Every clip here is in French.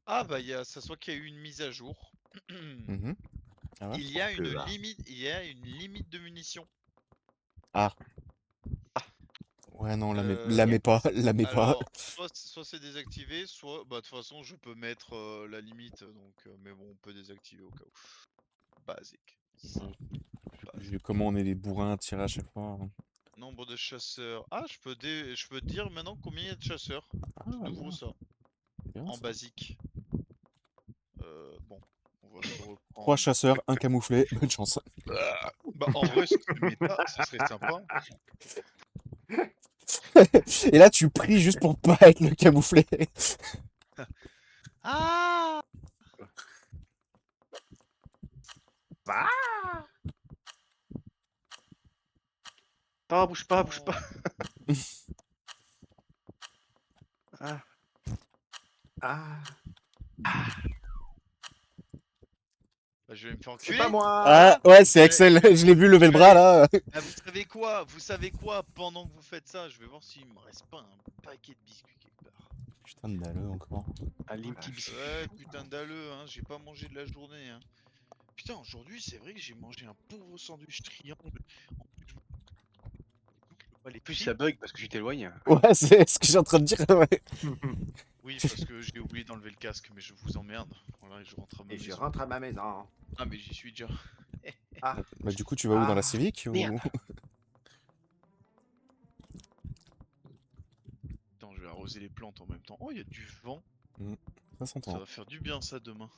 Ah bah ça soit qu'il y a eu une mise à jour. Mmh. Ah ouais? Il y a une Là. limite de munitions. Ah. Ouais, non, la Euh, mets pas, la mets pas. alors, soit c'est désactivé, soit bah de toute façon je peux mettre la limite, donc mais bon on peut désactiver au cas où. Basique. Vu comment on est des bourrins à tirer à chaque fois. Nombre de chasseurs. Ah je peux te dire maintenant combien il y a de chasseurs. Ah, C'est nouveau bien, ça. bien En ça. basique. Bon, on va se 3 reprendre. chasseurs, un camouflé, bonne chance. Bah en vrai ce serait méta, ce serait sympa. Et là, tu pries juste pour pas être le camouflé. Ah Bah bouge pas, bouge non. pas. Ah. Ah. Bah, je vais me faire C'est enculer. pas moi. Ah, Voilà. ouais, c'est Je vais, Axel, je l'ai vu lever je le vais bras aller. là. Ah, vous savez quoi? Vous savez quoi? Pendant que vous faites ça, je vais voir s'il me reste pas un paquet de biscuits quelque part. Putain de dalleux encore. Un Oh Linky biscuit. ouais, putain d'alleux, hein, j'ai pas mangé de la journée, hein. Putain, aujourd'hui, c'est vrai que j'ai mangé un pauvre sandwich triangle. En plus, je peux pas les En plus, prix. ça bug parce que tu t'éloignes. Ouais, c'est ce que j'ai en train de dire. Ouais. Oui, parce que j'ai oublié d'enlever le casque, mais je vous emmerde. Voilà, et je rentre à ma Et je maison. rentre à ma maison. Ah, mais j'y suis déjà. Ah. Bah, du coup, tu vas où dans la Ah. civique Merde. ou... Attends, je vais arroser les plantes en même temps. Oh, il y a du vent. Ça Ça s'entend. va faire du bien, ça, demain.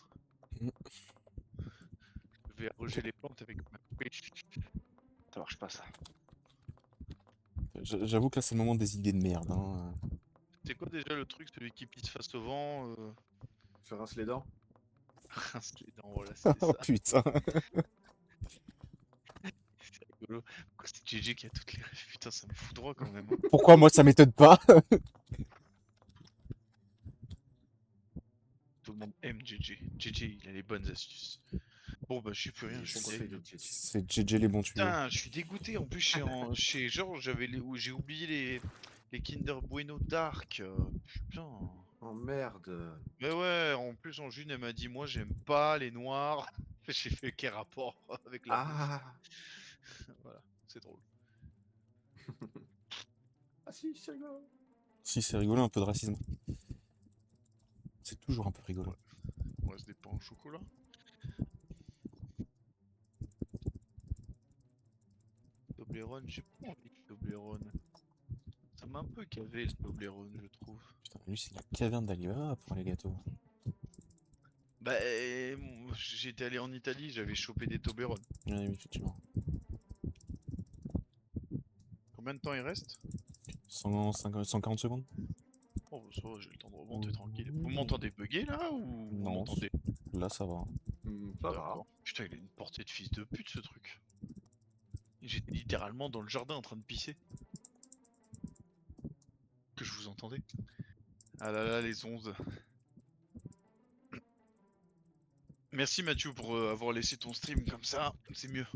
Mm. Je vais arroser les plantes avec ma pêche. Ça marche pas ça. J'avoue que là, c'est le moment des idées de merde. Hein. C'est quoi déjà le truc, celui qui pisse face au vent Je rince les dents. rince les dents, voilà, c'était Oh ça. putain. C'est rigolo. Pourquoi c'est JJ qui a toutes les rêves? Putain, ça me fout droit quand même, hein. Pourquoi moi, ça m'étonne pas? Tout le monde aime JJ. JJ, il a les bonnes astuces. Bon, bah, je suis plus rien, je suis Conseil deg. de Tietty. C'est JJ les bons tuyaux. Putain, je suis dégoûté. En plus, chez Georges, j'ai oublié les Kinder Bueno Dark. Putain. Oh merde. Mais ouais, en plus, en June, elle m'a dit, moi, j'aime pas les noirs. J'ai fait quel rapport avec la bouffe. Ah. Voilà, c'est drôle. Ah si, c'est rigolo. Si, c'est rigolo, un peu de racisme. C'est toujours un peu rigolo. On reste des pains au chocolat. Toblerone, j'ai pas envie de Toblerone. Ça m'a un peu cavé le Toblerone, je trouve. Putain, lui, c'est la caverne d'Alibaba pour les gâteaux. Bah, j'étais allé en Italie, j'avais chopé des Toblerone. Oui, effectivement. Combien de temps il reste? 140 secondes? Oh, ça va, j'ai le temps de remonter tranquille. Vous m'entendez bugger là ou vous Non, m'entendez? là, ça va. Ça va. D'accord. Putain, il a une portée de fils de pute ce truc. J'étais littéralement dans le jardin en train de pisser. Que je vous entendais. Ah là là, les 11. Merci Mathieu pour avoir laissé ton stream comme ça, c'est mieux.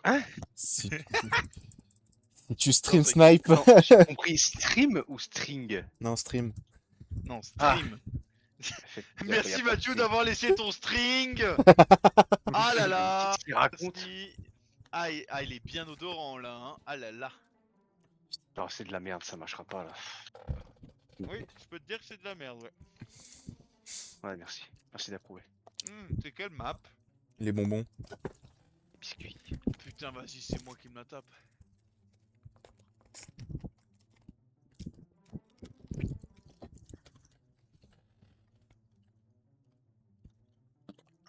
Hein? Si, si tu Non, stream t'inquiète. snipe. Attends, j'ai compris stream ou string? Non, stream. Non, Ah. stream. Faites dire, y a Merci pas de Mathieu string. d'avoir laissé ton string. Ah là là. Qu'est-ce qu'il raconte? Merci. Ah, il est bien odorant là, hein. Ah là là. Non, c'est de la merde, ça marchera pas là. Oui, je peux te dire que c'est de la merde, ouais. Ouais, merci. Merci d'approuver. C'est quelle map? Les bonbons. Biscuit. Putain, vas-y, c'est moi qui me la tape.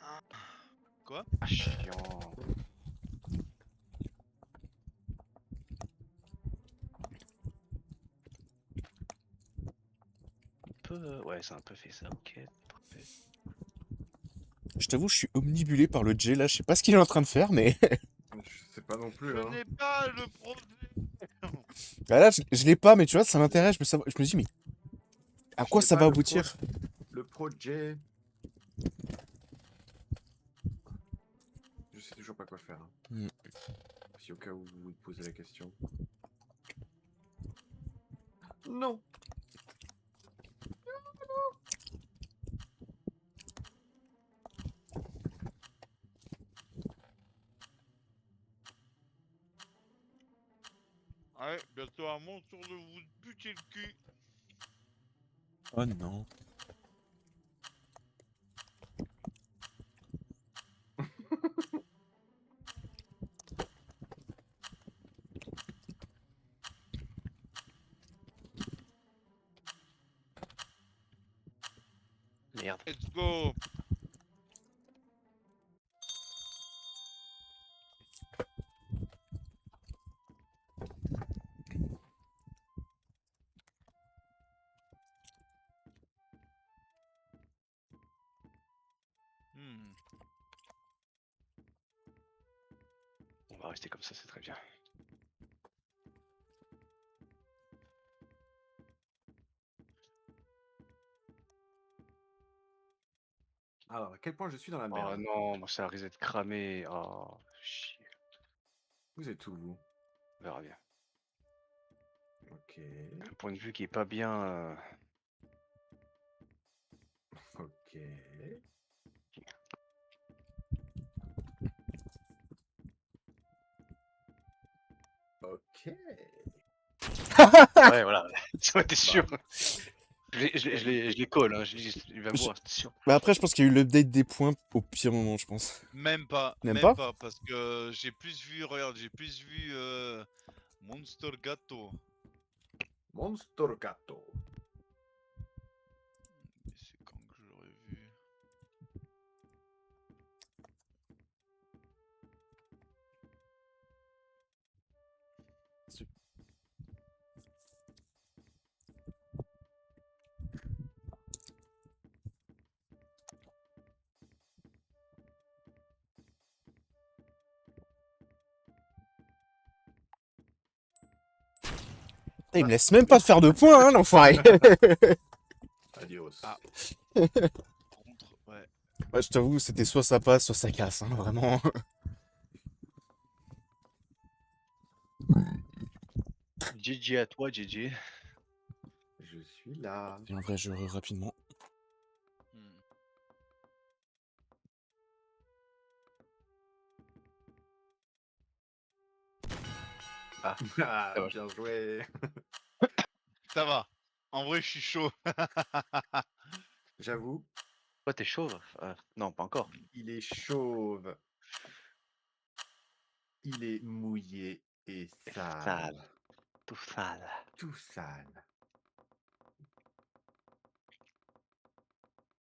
Ah. Quoi? Ah, chiant. Ouais, c'est un peu fait ça, ok. Parfait. Je t'avoue, je suis omnibulé par le J là. Je sais pas ce qu'il est en train de faire, mais. Je sais pas non plus, Je hein. n'ai pas le problème. Bah là, je l'ai pas, mais tu vois, ça m'intéresse. Je me dis, mais. À quoi Je sais ça pas, va le aboutir? Le projet. Je sais toujours pas quoi faire. Hmm. Si au cas où vous vous posez la question. Non. bientôt à mon tour de vous buter le cul. Oh non. Merde. Let's go. Hmm. On va rester comme ça, c'est très bien. Alors, à quel point je suis dans la Oh merde? non, moi ça risque d'être cramé. Oh, chier. Vous êtes où, vous? On verra bien. Ok. Un point de vue qui est pas bien. Ok. Ok. Ouais, voilà. Ça t'es sûr. Je les colle, hein. Il va me voir, c'est sûr. Mais après, je pense qu'il y a eu l'update des points au pire moment, je pense. Même pas, Même même pas? pas, parce que j'ai plus vu, regarde, j'ai plus vu Monster Gato. Monster Gato. Mais c'est quand que je l'aurais vu? Il me laisse même pas faire de points, hein, l'enfoiré. Adios. Ah. Contre, ouais. Ouais, je t'avoue, c'était soit ça passe, soit ça casse, hein, vraiment. GG à toi, GG. Je suis là. Et en vrai, je rapidement. Hmm. Ah, Ça va. bien joué. Ça va. En vrai, je suis chaud. J'avoue, Toi, t'es chauve? Non, pas encore. il est chauve. Il est mouillé et sale. Sale. Tout sale. Tout sale.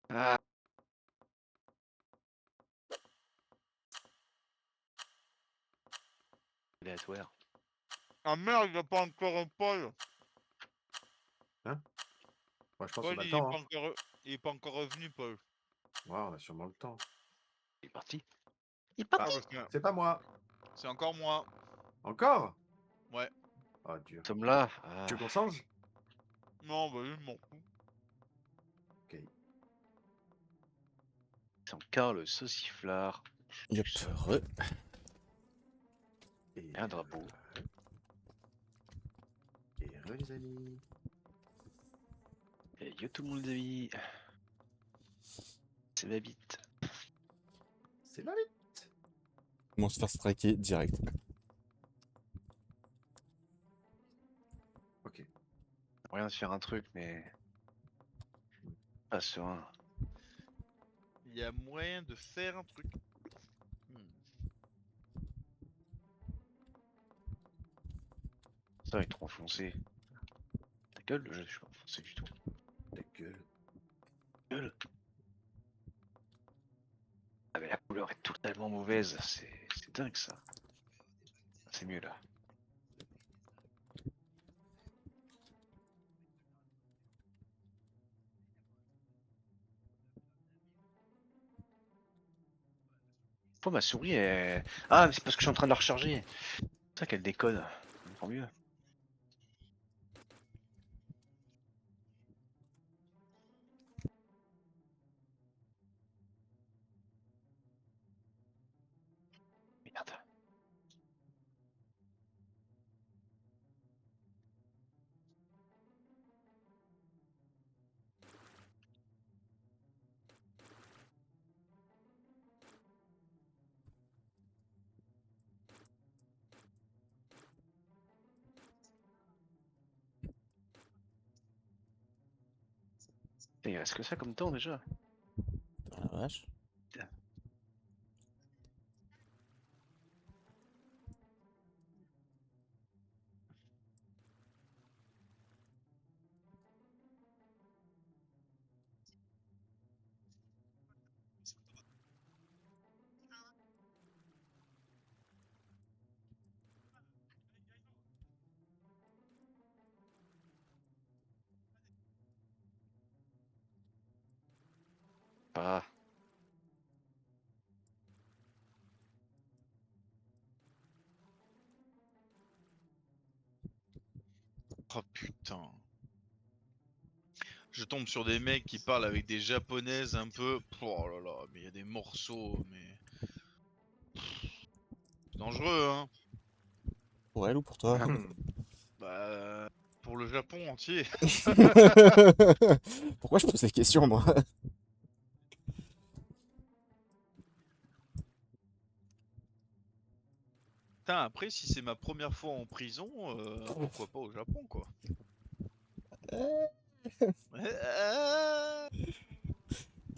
Ah. Aléatoire. Ah merde, il a pas encore un Paul. Hein? Moi, je pense Paul, qu'on a le temps. Hein. il est pas encore revenu, Paul. Ouais, on a sûrement le temps. Il est parti. Il est Ah, parti. Parce que c'est pas moi. c'est encore moi. Encore? Ouais. Oh Dieu. Nous sommes là. Tu veux qu'on change? Non, bah, je m'en fous. Ok. C'est encore le sauciflard. Yep. Et Un drapeau. les amis. Et yo tout le monde les amis. C'est ma bite. C'est la vie. Comment se faire striker direct. Ok. Rien de faire un truc, mais pas serein. Il y a moyen de faire un truc. Hmm. Ça, il est trop enfoncé. Ta gueule, le jeu, je suis pas enfoncé du tout. Ta gueule. Gueule. Ah, mais la couleur est totalement mauvaise. C'est dingue ça. C'est mieux là. Pourquoi ma souris est. Ah, mais c'est parce que je suis en train de la recharger. C'est ça qu'elle décode. On comprend mieux. Merde. Il reste que ça comme temps déjà. Ah, la vache. Ah, Oh putain. Je tombe sur des mecs qui parlent avec des japonaises un peu. Oh là là, mais il y a des morceaux, mais. C'est dangereux, hein. Pour elle ou pour toi? Bah. Pour le Japon entier. Pourquoi je pose des questions, moi? Putain, après, si c'est ma première fois en prison, pourquoi pas au Japon, quoi.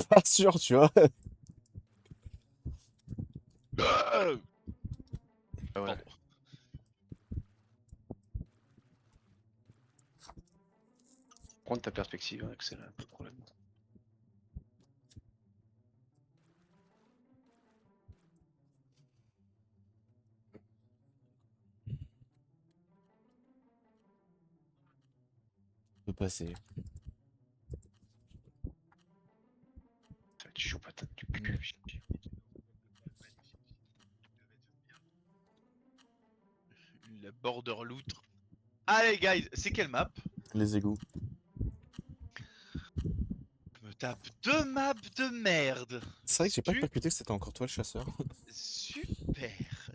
Pas sûr, tu vois. ah ouais. Pardon. Prendre ta perspective, hein, Axel, pas de problème. Je peux passer. Ça va être chaud patate du cul. La border loutre. Allez, guys, c'est quelle map? Les égouts. Je me tape 2 maps de merde. C'est vrai que j'ai pas percuté que c'était encore toi le chasseur. Super.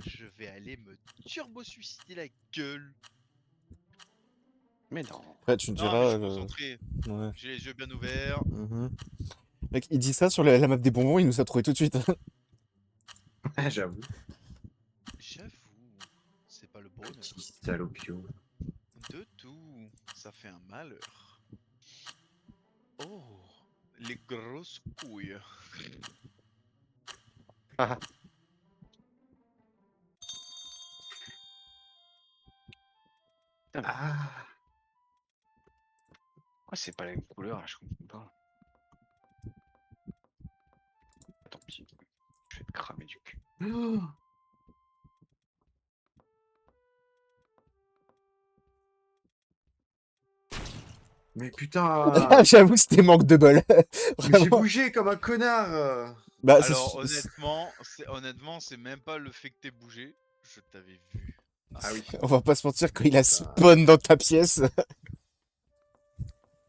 Je vais aller me turbo-suicider la gueule. Mais non. Après, tu me Non, mais je diras. suis concentré. Ouais. J'ai les yeux bien ouverts. Mhm. Mec, il dit ça sur la map des bonbons, il nous a trouvé tout de suite. J'avoue. J'avoue, c'est pas le bonheur. Petit salopio. De tout, ça fait un malheur. Oh, les grosses couilles. Ah, Ah. pourquoi c'est pas la même couleur là, je comprends pas. Tant pis. Je vais te cramer du cul. Oh. Mais putain. J'avoue, c'était manque de bol. Mais j'ai Vraiment. bougé comme un connard. Bah, Alors honnêtement, c'est même pas le fait que t'aies bougé. Je t'avais vu. Ah oui. on va pas se mentir, quand il a spawn dans ta pièce.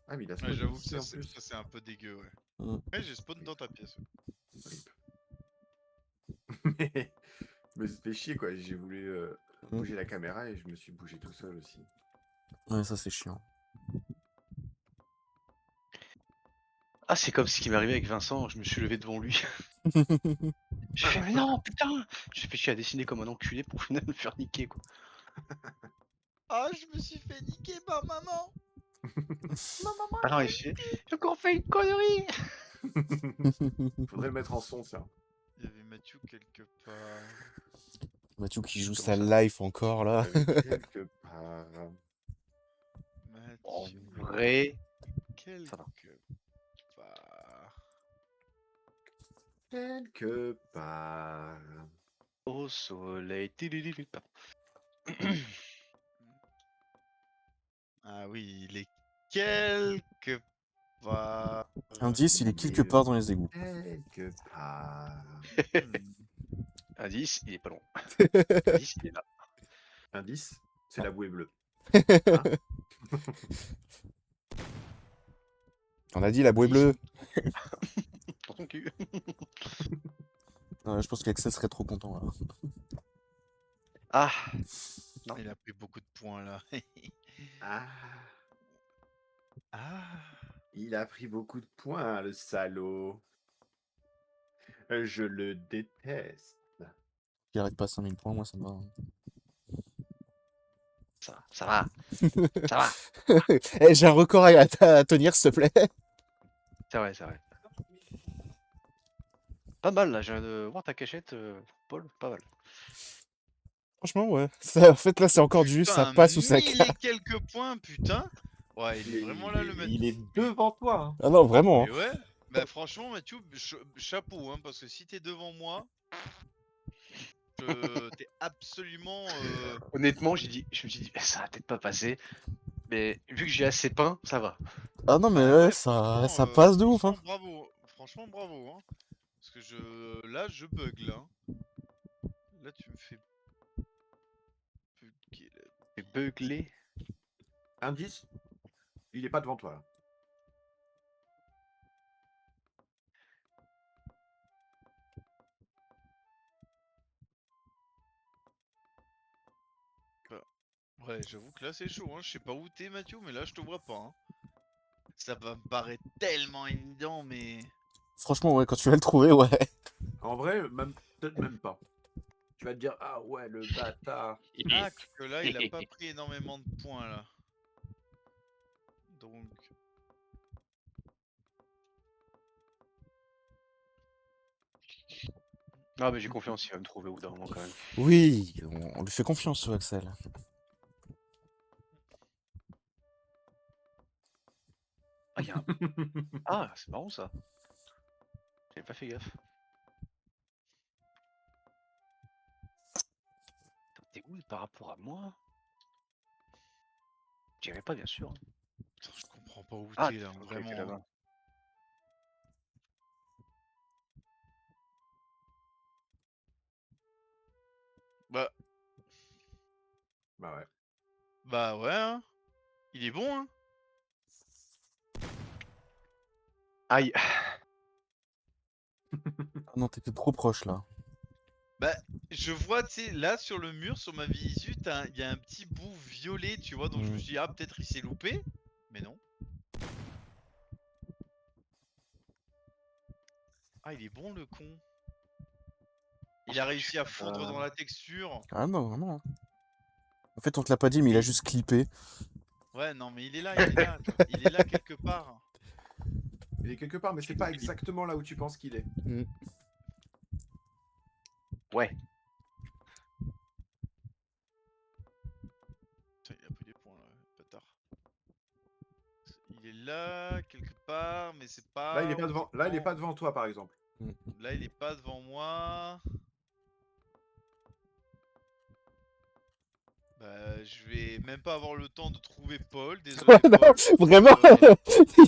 Ah mais il a Ouais, j'avoue que ici ça en c'est plus. ça, c'est un peu dégueu, ouais. Mm. Ouais, j'ai spawn dans ta pièce. Rip. Mais je me suis fait chier quoi. J'ai voulu bouger la caméra et je me suis bougé tout seul aussi. Ouais, ça c'est chiant. Ah, c'est comme ce qui m'est arrivé avec Vincent, je me suis levé devant lui. J'ai fait, mais non, putain! J'ai fait chier à dessiner comme un enculé pour finalement me faire niquer, quoi. Ah, je me suis fait niquer par maman. Ah non, j'ai encore fait une connerie! Faudrait le mettre en son ça. Il y avait Mathieu quelque part. Mathieu qui joue Comment sa ça life encore là. Quelque part. En Mathieu vrai, quelque ça va. part. Quelque part. Au soleil. Tililili. Ah oui, il est quelque part. Indice, il est quelque part dans les égouts. Quelque part. Indice, il est pas loin. Indice, il est là. Indice, c'est la bouée bleue. On a dit la bouée bleue. Dans ton cul. Ouais, je pense qu'Axel serait trop content là. Ah, non. Il a pris beaucoup de points là. Ah, Ah. il a pris beaucoup de points, le salaud. Je le déteste. Il arrête pas 5000 points, moi ça me va. Ça va. Ça va. Eh, j'ai un record à tenir, s'il te plaît. C'est vrai, c'est vrai. Pas mal là, je viens de voir ta cachette, Paul, pas mal. Franchement, ouais. Ça, en fait, là, c'est encore du ça Putain, passe ou ça 1000 et casse. quelques points, putain. Ouais, il est vraiment là le mec. Il est devant toi. Hein. Ah non, vraiment. Mais ouais, bah franchement Mathieu, chapeau hein, parce que si t'es devant moi, t'es absolument... Honnêtement, je me suis dit, ça va peut-être pas passer, mais vu que j'ai assez peint, ça va. Ah non, mais Bah ouais, ouais, ça passe de ouf, hein. franchement bravo, franchement bravo hein. Parce que là je bug là. Là tu me fais bugger là. C'est beuglé. Indice, il est pas devant toi. Là. Ouais, j'avoue que là c'est chaud hein, je sais pas où t'es Mathieu, mais là je te vois pas hein. Ça va me paraître tellement évident mais... Franchement, ouais, quand tu vas le trouver, ouais. En vrai, même peut-être même pas. Tu vas te dire ah ouais le bâtard. Ah, que là il a pas pris énormément de points là. Donc... Ah, mais j'ai confiance, il va me trouver au bout d'un moment quand même. Oui, on lui fait confiance, ce Axel. Ah, il y a un... Ah, c'est marrant ça. J'avais pas fait gaffe. Attends, t'es où par rapport à moi? J'irai pas, bien sûr. Putain, je comprends pas où Ah, t'es là, ok, t'es vraiment. Hein. là-bas. Bah, Bah ouais. bah ouais, hein. Il est bon, hein. Aïe. Ah non, t'étais trop proche, là. Bah, je vois, tu sais, là sur le mur, sur ma visu, il y a un petit bout violet, tu vois, donc je me suis dit, ah, peut-être il s'est loupé. Mais non. Ah, il est bon le con. Il a réussi à fondre dans la texture. Ah non, vraiment. En fait, on te l'a pas dit, mais il a juste clippé. Ouais, non, mais il est là, il est là quelque part. Il est quelque part, mais c'est pas exactement là où tu penses qu'il est. Ouais. Putain, il a pris des points là, bâtard. Il est là, quelque part, mais c'est pas... Là, il est pas devant. Là, il est vraiment- pas devant toi, par exemple. Là, il est pas devant moi. Bah, je vais même pas avoir le temps de trouver Paul. Désolé, Non, Paul. vraiment, Euh,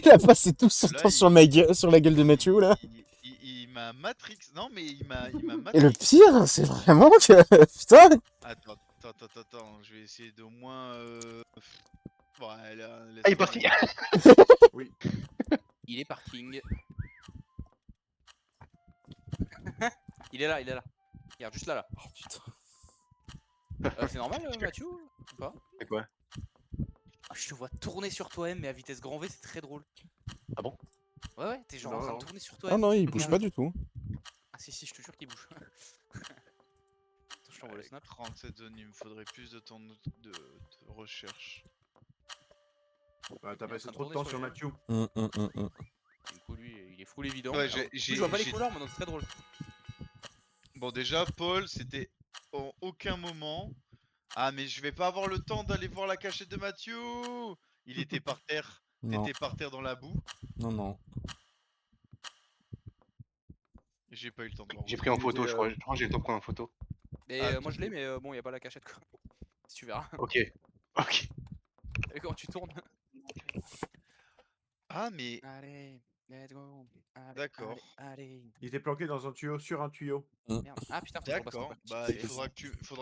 il a passé tout son là, temps sur, sur la gueule de Mathieu, là. il m'a Matrix. Non, mais il m'a Et le Matrix. pire, c'est vraiment que... Putain. Attends. Je vais essayer d'au moins. Ouais, là, laisse Ah, il est tomber. parti. Oui. Il est parking. Il est là, il est là. Regarde, juste là, là. Oh, putain. C'est normal, Mathieu ou pas? C'est quoi? Ah, je te vois tourner sur toi-même, mais à vitesse grand V, c'est très drôle. Ah bon? Ouais, t'es genre en Non, train de non. tourner sur Ah toi-même. non, il bouge Regarde. pas du tout. Ah si, je te jure qu'il bouge. Attends, je t'envoie le snap. 37 zones, il me faudrait plus de temps de recherche. T'as Il est en passé train de trop de tourner temps sur sur lui. Mathieu. Du coup, lui, il est full évident. Ouais, Alors, du coup, je vois pas les couleurs, mais donc c'est très drôle. Bon, déjà, Paul, c'était en aucun moment. Ah, mais je vais pas avoir le temps d'aller voir la cachette de Mathieu. Il était par terre. Non, T'étais par terre dans la boue. non. Et j'ai pas eu le temps de voir. J'ai pris en Il photo, était, je crois que j'ai le temps de prendre en photo. Mais Ah, moi je l'ai, mais bon, y a pas la cachette quoi. Si tu verras. Ok. Ok. Et quand tu tournes. Ah, mais Allez, let's go. Allez, d'accord. allez. Il était planqué dans un tuyau sur un tuyau. Merde. Ah putain, faut que je repasse D'accord. encore. Bah, il faudra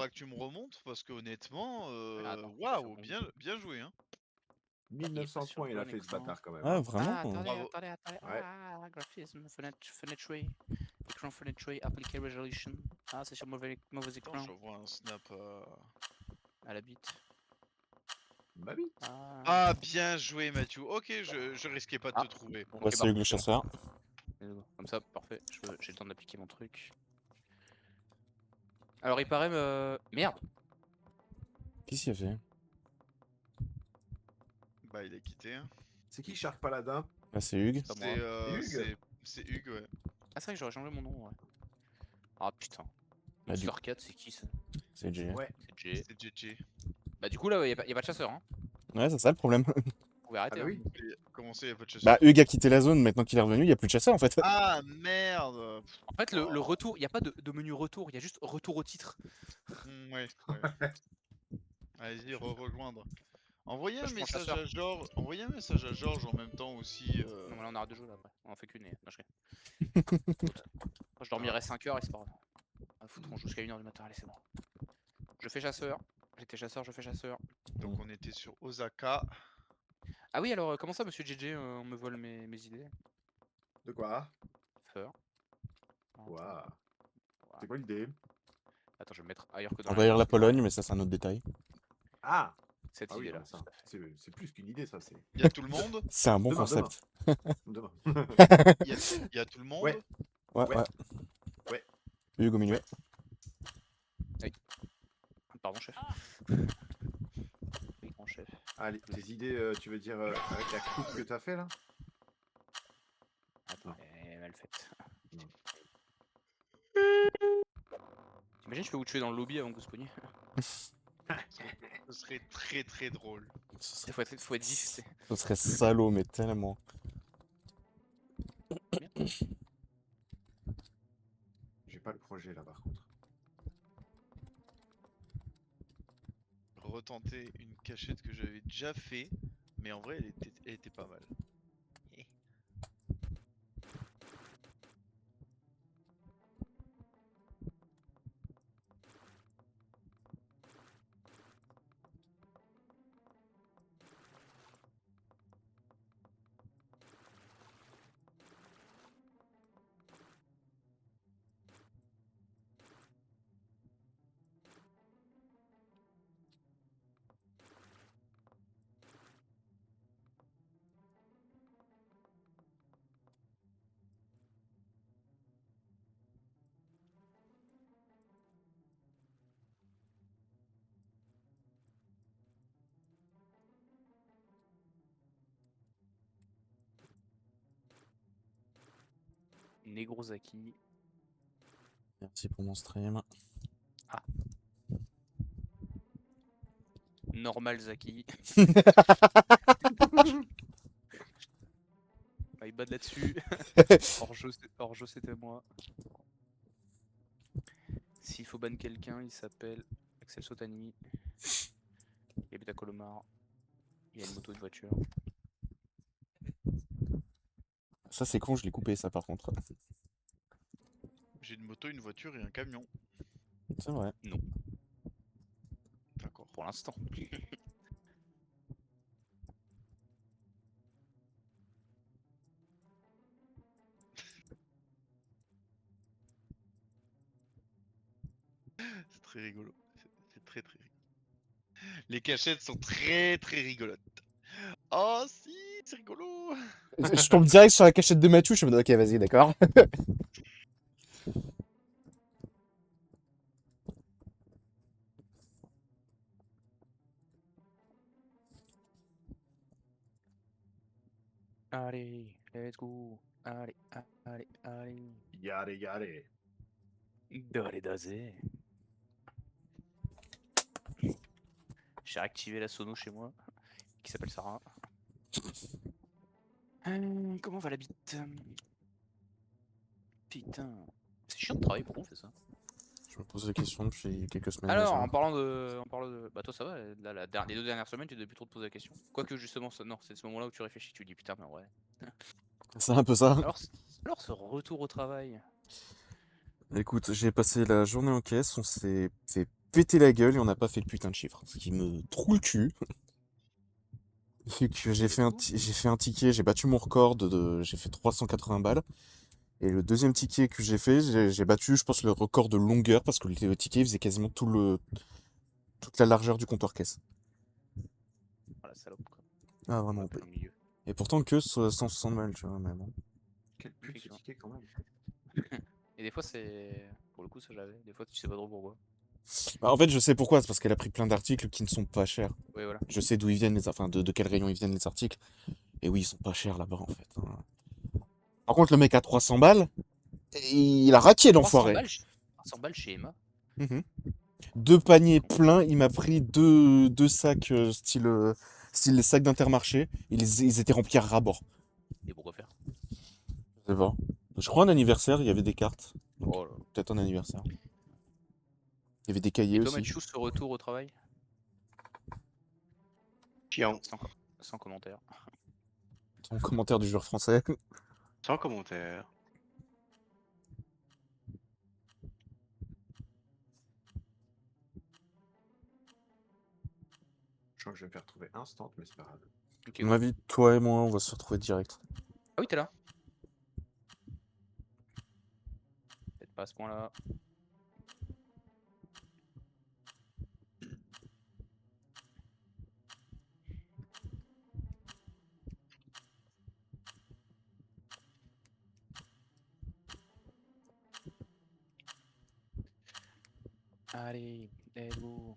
que tu me remontes parce que honnêtement, Attends, waouh, je bien joué, hein. Il est 1900 pas sur points, le il a bon fait ce écran. bâtard quand même. Ah, Hein. vraiment. Bravo. Attendez. Ouais. Ah, graphisme, fenêtre, écran fenêtre, appliquer resolution. Ah, c'est sur mauvais Attends, écran. j'envoie un snap. À la bite. Bah oui. Ah, bien joué, Mathieu. Ok, je risquais pas de Ah. te trouver. Bon, Bah, ok, salut bon, le c'est bon. chasseur. Comme ça, parfait. J'ai le temps d'appliquer mon truc. Alors, il paraît me. Merde! Qu'est-ce qu'il a fait? Bah, il a quitté. Hein. C'est qui Shark Paladin? Là, c'est Hugues. Pas moi. Hugues C'est Hugues, ouais. Ah, c'est vrai que j'aurais changé mon nom, ouais. Ah putain. Bah, du- Monster 4, c'est qui ça? C'est J. Ouais. C'est Jay. C'est GG. Bah, du coup, là, y a pas de chasseur, hein. Ouais, c'est ça le problème. Vous pouvez Ah arrêter. bah hein. oui. Comment ça, y'a pas de chasseur? Bah, Hugues a quitté la zone, maintenant qu'il est revenu, il y a plus de chasseurs en fait. Ah merde. En fait, le Oh. retour, y a pas de menu retour, y a juste retour au titre. Ouais. Allez-y, rejoindre. Envoyez Bah, un je prends message chasseur. à Georges. Envoyez un message à Georges en même temps aussi. Non, mais là, on arrête de jouer là après. On en fait qu'une. Non, je rigole. Moi, je dormirai 5 heures et c'est pas grave. Ah, foutre, on joue jusqu'à 1h du matin, allez, c'est bon. Je fais chasseur. J'étais chasseur, je fais chasseur. Donc on était sur Osaka. Ah oui, alors, comment ça, monsieur JJ, on me vole mes idées? De quoi? Feur. Waouh. C'est quoi l'idée? Attends, je vais me mettre ailleurs que dans Envahir la liste, mais Pologne, mais ça, c'est un autre détail. Ah! Cette Ah oui, idée-là. non, ça, tout à fait. c'est plus qu'une idée, ça, c'est. Il y a tout le monde. C'est un bon Demain, concept. Demain. Il y a tout le monde. Ouais. Ouais, Ouais. ouais. Ouais. Hugues au milieu. Pardon, chef. Oui, grand chef. Allez, tes idées, tu veux dire avec la coupe que t'as fait là? Attends, elle est mal faite. Non. T'imagines, je peux vous tuer dans le lobby avant que vous spawniez? Ce serait très très drôle. Ce Faut être vif, c'est. serait salaud, mais tellement. J'ai pas le projet là par contre. Retenter une cachette que j'avais déjà fait, mais en vrai elle était pas mal. Negrozaki. Merci pour mon stream. Normal Zaki. My bad là-dessus. Hors jeu c'était moi. S'il faut ban quelqu'un, il s'appelle Axel Sotani. Il habite à Colomar. Il a une moto, une voiture. Ça, c'est con, je l'ai coupé, ça, par contre. J'ai une moto, une voiture et un camion. C'est vrai. D'accord. Pour l'instant. C'est très rigolo. C'est très très rigolo. Les cachettes sont très très rigolotes. Oh si, c'est rigolo. Je tombe direct sur la cachette de Mathieu, je me dis, ok, vas-y, d'accord. Allez, let's go. Allez, allez, allez. Yare yare. Allez, dazé. J'ai réactivé la sono chez moi, qui s'appelle Sarah. Comment va la bite? Putain, c'est chiant de travailler, pourquoi on fait ça? Je me pose la question depuis quelques semaines. Alors, déjà. en parlant de... Bah toi ça va, là, les 2 dernières semaines tu devais plus trop te poser la question. Quoique justement, non, c'est ce moment-là où tu réfléchis, tu dis putain mais ouais. C'est un peu ça. Alors ce retour au travail. Écoute, j'ai passé la journée en caisse, on s'est fait péter la gueule et on n'a pas fait le putain de chiffre. Ce qui me troue le cul. Vu que j'ai fait un ticket, j'ai battu mon record j'ai fait 380 balles. Et le deuxième ticket que j'ai fait, j'ai battu, je pense, le record de longueur parce que le ticket faisait quasiment toute la largeur du comptoir caisse. Voilà, salope quoi. Ah, vraiment. Au milieu. Et pourtant que 160 balles, tu vois, mais bon. Quel pute ce Effectivement. ticket quand même. Et des fois c'est... Pour le coup ça j'avais, des fois tu sais pas trop pourquoi. Bah, en fait, je sais pourquoi, c'est parce qu'elle a pris plein d'articles qui ne sont pas chers. Oui voilà. Je sais d'où ils viennent, enfin, de quel rayon ils viennent les articles. Et oui, ils sont pas chers là-bas, en fait, hein. Par contre, le mec à 300 balles, il a raqué 300 l'enfoiré. balles, 300 balles chez Emma. Mhm. 2 paniers pleins, il m'a pris deux sacs style les sacs d'Intermarché. Ils étaient remplis à ras-bord. Et pourquoi faire? Je sais pas. Je crois un anniversaire, il y avait des cartes. Donc, Oh là. peut-être un anniversaire. Il y avait des cahiers Et toi, aussi. Mathieu, ce retour au travail? Chiant. Sans commentaire. En commentaire du joueur français. Sans commentaire. Je crois que je vais me faire trouver instant, mais c'est pas grave. Ok, À mon avis, toi et moi, on va se retrouver direct. Ah oui, t'es là. Peut-être pas à ce point-là. Allez, let's go.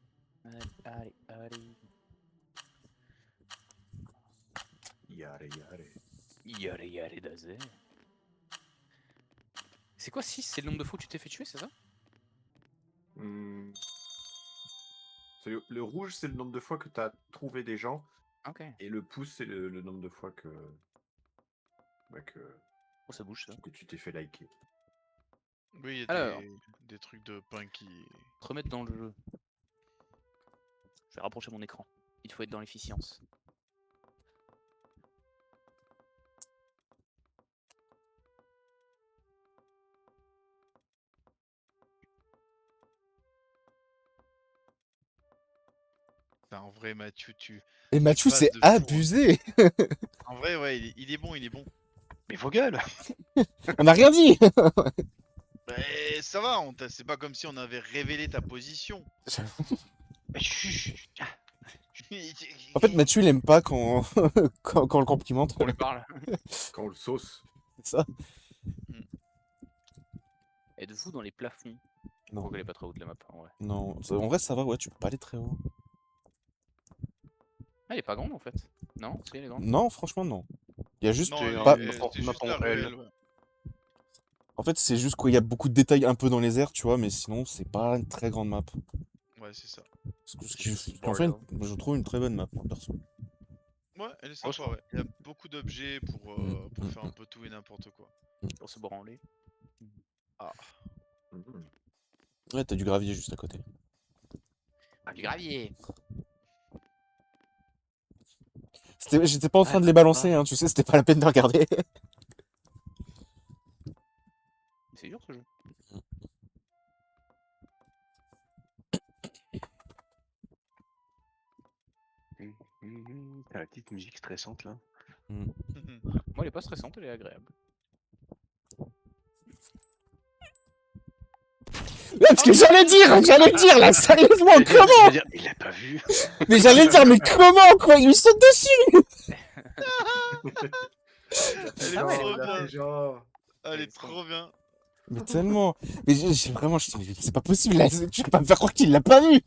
Allez. Yare. Yare daze. C'est quoi 6? C'est le nombre de fois que tu t'es fait tuer, c'est ça? C'est le rouge, c'est le nombre de fois que tu as trouvé des gens. Ok. Et le pouce, c'est le nombre de fois que Oh, ça bouge ça. que tu t'es fait liker. Oui, il y a Alors. des trucs de pain qui. Te remettre dans le jeu. Je vais rapprocher mon écran. Il faut être dans l'efficience. En vrai, Mathieu, Et Mathieu, passes c'est de fou, hein. abusé. En vrai, ouais, il est bon, il est bon. Mais vos gueules. On n'a rien dit. Mais ça va, c'est pas comme si on avait révélé ta position. Mais chut. En fait, Mathieu, il aime pas quand, quand on le complimente. On lui parle. Quand on le sauce. C'est ça. Êtes-vous dans les plafonds? Non. Donc elle est pas très haute la map en vrai. Non, en vrai, ça va, ouais, tu peux pas aller très haut. Ah, elle est pas grande en fait. Non, si elle est grande. Non, franchement, non. Il y a juste Non, pas. c'est juste la elle. ruelle, ouais. En fait, c'est juste qu'il y a beaucoup de détails un peu dans les airs, tu vois, mais sinon, c'est pas une très grande map. Ouais, c'est ça. Ce qui en fait, je trouve une très bonne map, moi, perso. Ouais, elle est Oh, sympa, ouais. Il y a beaucoup d'objets pour faire un peu tout et n'importe quoi. Pour se branler. Ah. Mhm. Ouais, t'as du gravier juste à côté. Du gravier. J'étais pas en train de les balancer, hein, tu sais, c'était pas la peine de regarder. C'est dur ce jeu. T'as la petite musique stressante là. Moi, elle est pas stressante, elle est agréable. Parce que j'allais dire là, sérieusement, comment? Il l'a pas vu. Mais j'allais dire, mais comment, quoi? Il lui saute dessus! Elle est Ah ouais, trop là, bien. genre. Elle est trop bien. Mais tellement. Mais vraiment, c'est pas possible, là, tu vas pas me faire croire qu'il l'a pas vu!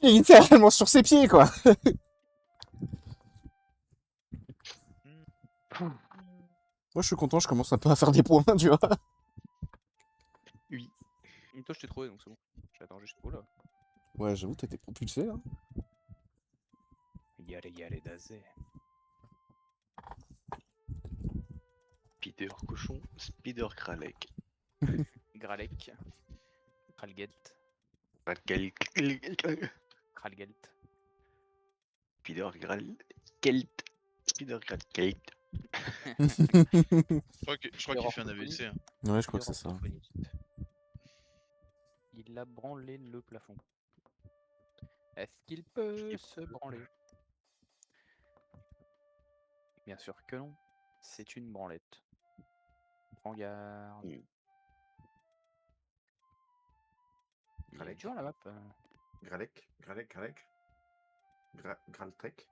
Il est littéralement sur ses pieds, quoi! Moi, je suis content, je commence un peu à faire des points, tu vois. Oui. Et toi, je t'ai trouvé donc c'est bon. J'attends juste. Oh là. Ouais, j'avoue, t'as été propulsé, là. Yare daze. Spider cochon, Spider Kralek. Gralek. Kralgelt. Kralgelt. Spider Gral. Kelt. Spider Gral Kelt. Je crois qu'il fait un AVC. Hein. Ouais, je crois que c'est ça. Orthophoniste. Il a branlé le plafond. Est-ce qu'il peut se branler? Bien sûr que non. C'est une branlette. Prends garde. Il est dur la map. Gralek. Graltrek. Gralkelt.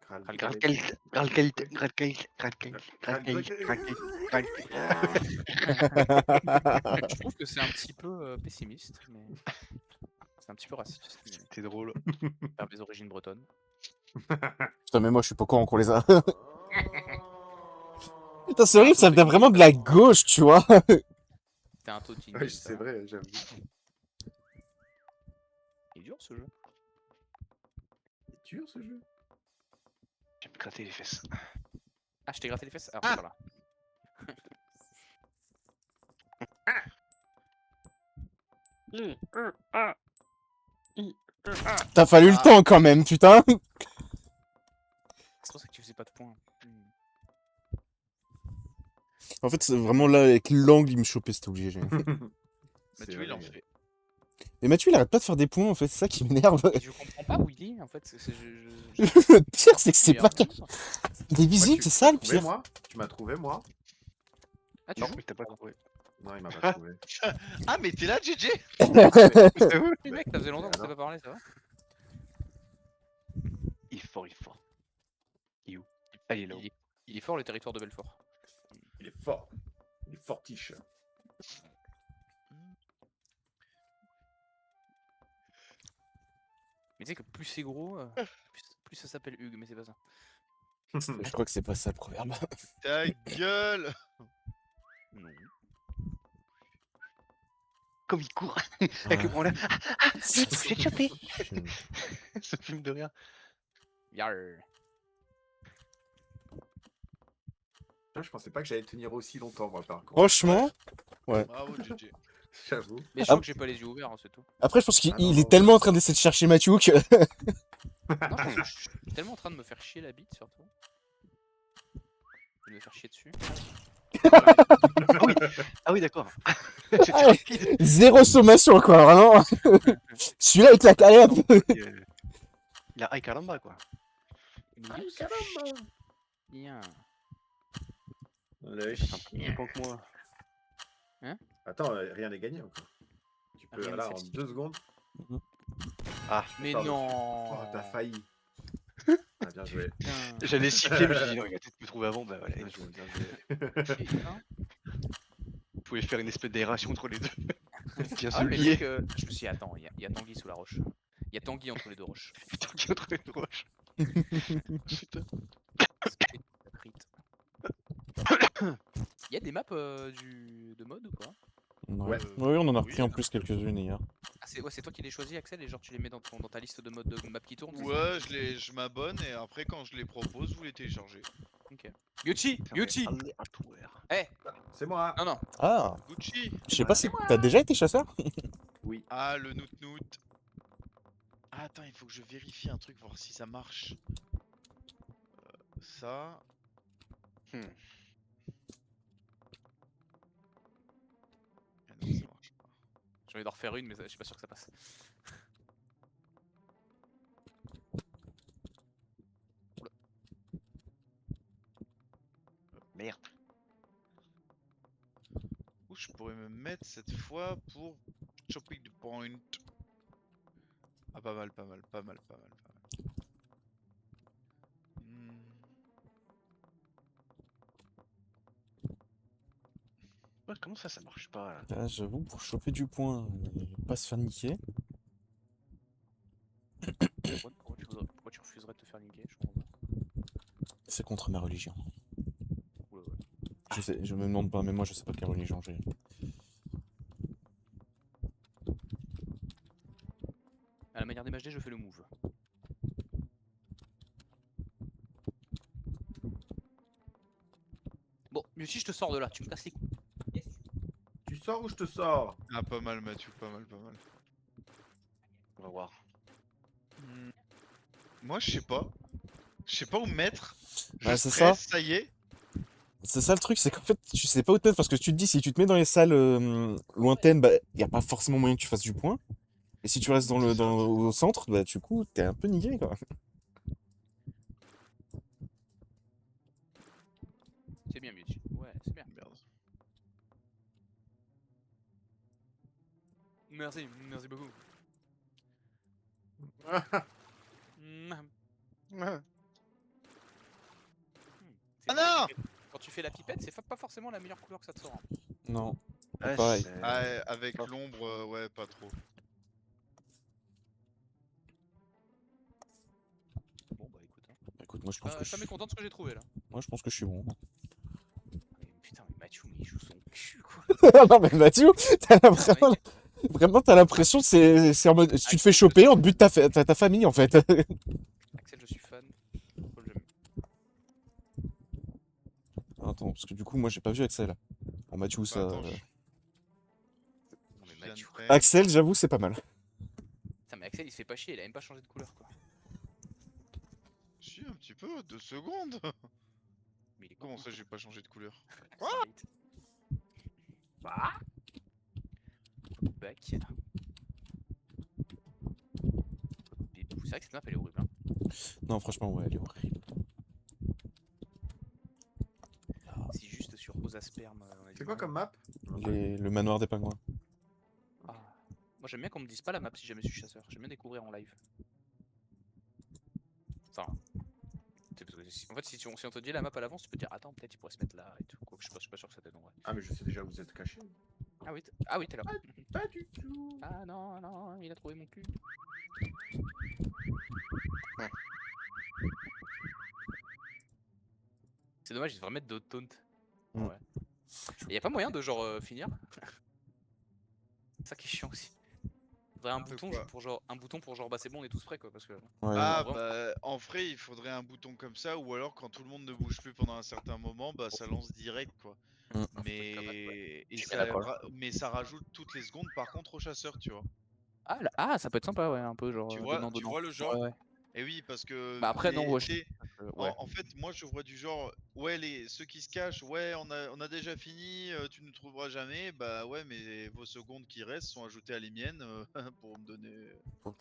Gralkelt. Gralkelt. Gralkelt. Gralkelt. Je trouve que c'est un petit peu pessimiste, mais c'est un petit peu raciste. C'était drôle. Vers les origines bretonnes. Putain, mais moi, je suis pas au courant qu'on les a. Putain, c'est horrible, ça vient vraiment de la gauche, tu vois. T'es un Totting. Ouais, c'est vrai, j'avoue. Il est dur ce jeu. C'est dur ce jeu. J'ai me gratter les fesses. Ah, je t'ai gratté les fesses. Alors, c'est par là. T'as fallu le temps quand même, putain. C'est pour ça que tu faisais pas de points. En fait, c'est vraiment là, avec l'angle, il me chopait, c'était obligé. C'est Mathieu, il en vrai. fait. Mais Mathieu, il arrête pas de faire des points, en fait, c'est ça qui m'énerve. Et je comprends pas Willy en fait. Le pire, c'est que c'est pas Mais, des visites, c'est ça le Tu m'as trouvé, pire. moi Tu m'as trouvé, moi Ah, tu Non, joues mais t'as pas trouvé. Non, il m'a pas trouvé. Ah, mais t'es là, JJ? Oui, mec, ça faisait longtemps qu'on s'est pas parlé, ça va? Il est fort, il est fort. Il est où? Ah, il est là-haut. Il est fort le territoire de Belfort. Il est fort. Il est fortiche. Mais tu sais que plus c'est gros, plus ça s'appelle Hugues, mais c'est pas ça. Je crois que c'est pas ça le proverbe. Ta gueule! Non. Comme il court avec le bras là. J'ai chopé. Hmm. Ce film de rire. Yarr. Je pensais pas que j'allais tenir aussi longtemps, moi, par contre. Franchement, Bravo, JJ. J'avoue. Mais je crois que j'ai pas les yeux ouverts, hein, c'est tout. après, je pense qu'il Ah non, il non, est tellement en train d'essayer de chercher Mathieu que. Non, parce que je suis tellement en train de me faire chier la bite surtout. De me faire chier dessus. Ah oui, d'accord. Ah ouais, zéro sommation, quoi, vraiment. Celui-là avec la calée un peu. Il a Aïe Caramba quoi. Bien. Le C'est un peu plus con que moi. Attends, rien n'est gagné encore. Tu peux, Rien là, n'est en facile. 2 secondes. Mais Pardon. non. Oh, t'as failli. Ah, bien joué. Putain. J'allais citer, mais j'ai dit non, il va peut-être me trouver avant. Bah voilà, Bien joué, bien joué. Putain. vous pouvez faire une espèce d'aération entre les deux. Bien Ah, se mais lier. que... je me suis dit, attends, il y a Tanguy sous la roche. Il y a Tanguy entre les deux roches. Tanguy entre les deux roches. Putain. Il y a des maps de mode ou pas? Ouais. Ouais. Oui, on en a Oui, repris en plus quelques-unes hier. Ah, c'est toi qui les choisis, Axel, et genre tu les mets dans ta liste de mode de map qui tourne, c'est ça? Ouais, je m'abonne et après, quand je les propose, vous les téléchargez. Ok. Yuchi! Yuchi! Eh! C'est moi. Non, non! Ah, Gucci! je sais pas si t'as déjà été chasseur. Oui. Ah, le nout-nout. Ah, attends, il faut que je vérifie un truc, voir si ça marche. Ça. Hmm. Ah non, ça marche pas. J'ai envie d'en refaire une, mais je suis pas sûr que ça passe. Merde. Où je pourrais me mettre cette fois pour chopping the point. Ah, pas mal, pas mal, pas mal, pas mal, pas mal. Ouais, comment ça marche pas là? Là, j'avoue, pour choper du point, pas se faire niquer. Pourquoi tu refuserais de te faire niquer? Je comprends pas. C'est contre ma religion. Oula, ouais. Je sais, je me demande pas, mais moi je sais pas quelle religion j'ai. À la manière des matchs, je fais le move. Bon, Yuchi, je te sors de là, tu me casses les couilles. Tu sors ou je te sors? Ah, pas mal, Mathieu, pas mal, pas mal. On va voir. Moi, je sais pas. Je sais pas où me mettre. Je Ouais, c'est ça. stresse, ça y est. C'est ça le truc, c'est qu'en fait, tu sais pas où te mettre parce que tu te dis, si tu te mets dans les salles lointaines, bah, y a pas forcément moyen que tu fasses du point. Et si tu restes au centre, bah, du coup, t'es un peu niqué, quoi. C'est bien, Yuchi. Ouais, c'est bien. Merde. Merci beaucoup. Ah non! Quand tu fais la pipette, c'est pas forcément la meilleure couleur que ça te sort. Hein. Non. Ouais, pareil. c'est- Ah, avec Pas- l'ombre, ouais, pas trop. Bon, bah Moi, je pense que Pas mécontent de ce que j'ai trouvé là. Moi, je pense que je suis bon. Mais putain, mais Mathieu, mais il joue son cul quoi. Non, mais Mathieu, t'as Non, vraiment, mec, vraiment, t'as l'impression que c'est en mode. Si tu te fais choper, on te bute ta famille, en fait. Axel, je suis fan. Paul, j'aime. Attends, parce que du coup, moi, j'ai pas vu Axel. Bon, Mathieu, Bah, ça. attends, Non, mais je viens de Mathieu. faire. Axel, j'avoue, c'est pas mal. Putain, mais Axel, il se fait pas chier, il a même pas changé de couleur quoi. Si, un petit peu, 2 secondes. Mais il est Comment con, ça, j'ai pas changé de couleur? hein. Starlight. Bah, Back. C'est vrai que cette map elle est horrible. Hein. Non, franchement, ouais, elle est horrible. C'est juste sur Osasperme. On a du c'est quoi mal. comme map? Le manoir des pingouins. Ah. Moi j'aime bien qu'on me dise pas la map si jamais je suis chasseur. J'aime bien découvrir en live. Enfin. Parce que en fait, si on te dit la map à l'avance, tu peux te dire attends, peut-être il pourrait se mettre là et tout. Quoi, je suis pas sûr que ça t'aide en vrai. Ah, mais je sais déjà où vous êtes caché. Ah oui, t'es là. Pas du tout. Ah non, non, il a trouvé mon cul. C'est dommage, il devrait mettre d'autres taunts. Mm. Ouais. Et y a pas moyen de genre finir. C'est ça qui est chiant aussi. Faudrait un De bouton quoi? pour genre bah c'est bon, on est tous prêts quoi parce que. Ouais, Ah vraiment. bah en vrai il faudrait un bouton comme ça ou alors quand tout le monde ne bouge plus pendant un certain moment bah ça lance direct quoi. Mm. Mais Je suis bien d'accord. mais ça rajoute toutes les secondes par contre au chasseur tu vois. Ah, ça peut être sympa ouais, un peu genre donnant Tu donnant. vois le genre? Ouais, ouais. Et oui parce que Bah après non, ouais, t'es- ouais. en fait moi je vois du genre ouais ceux qui se cachent ouais on a déjà fini tu ne trouveras jamais bah ouais mais vos secondes qui restent sont ajoutées à les miennes pour me donner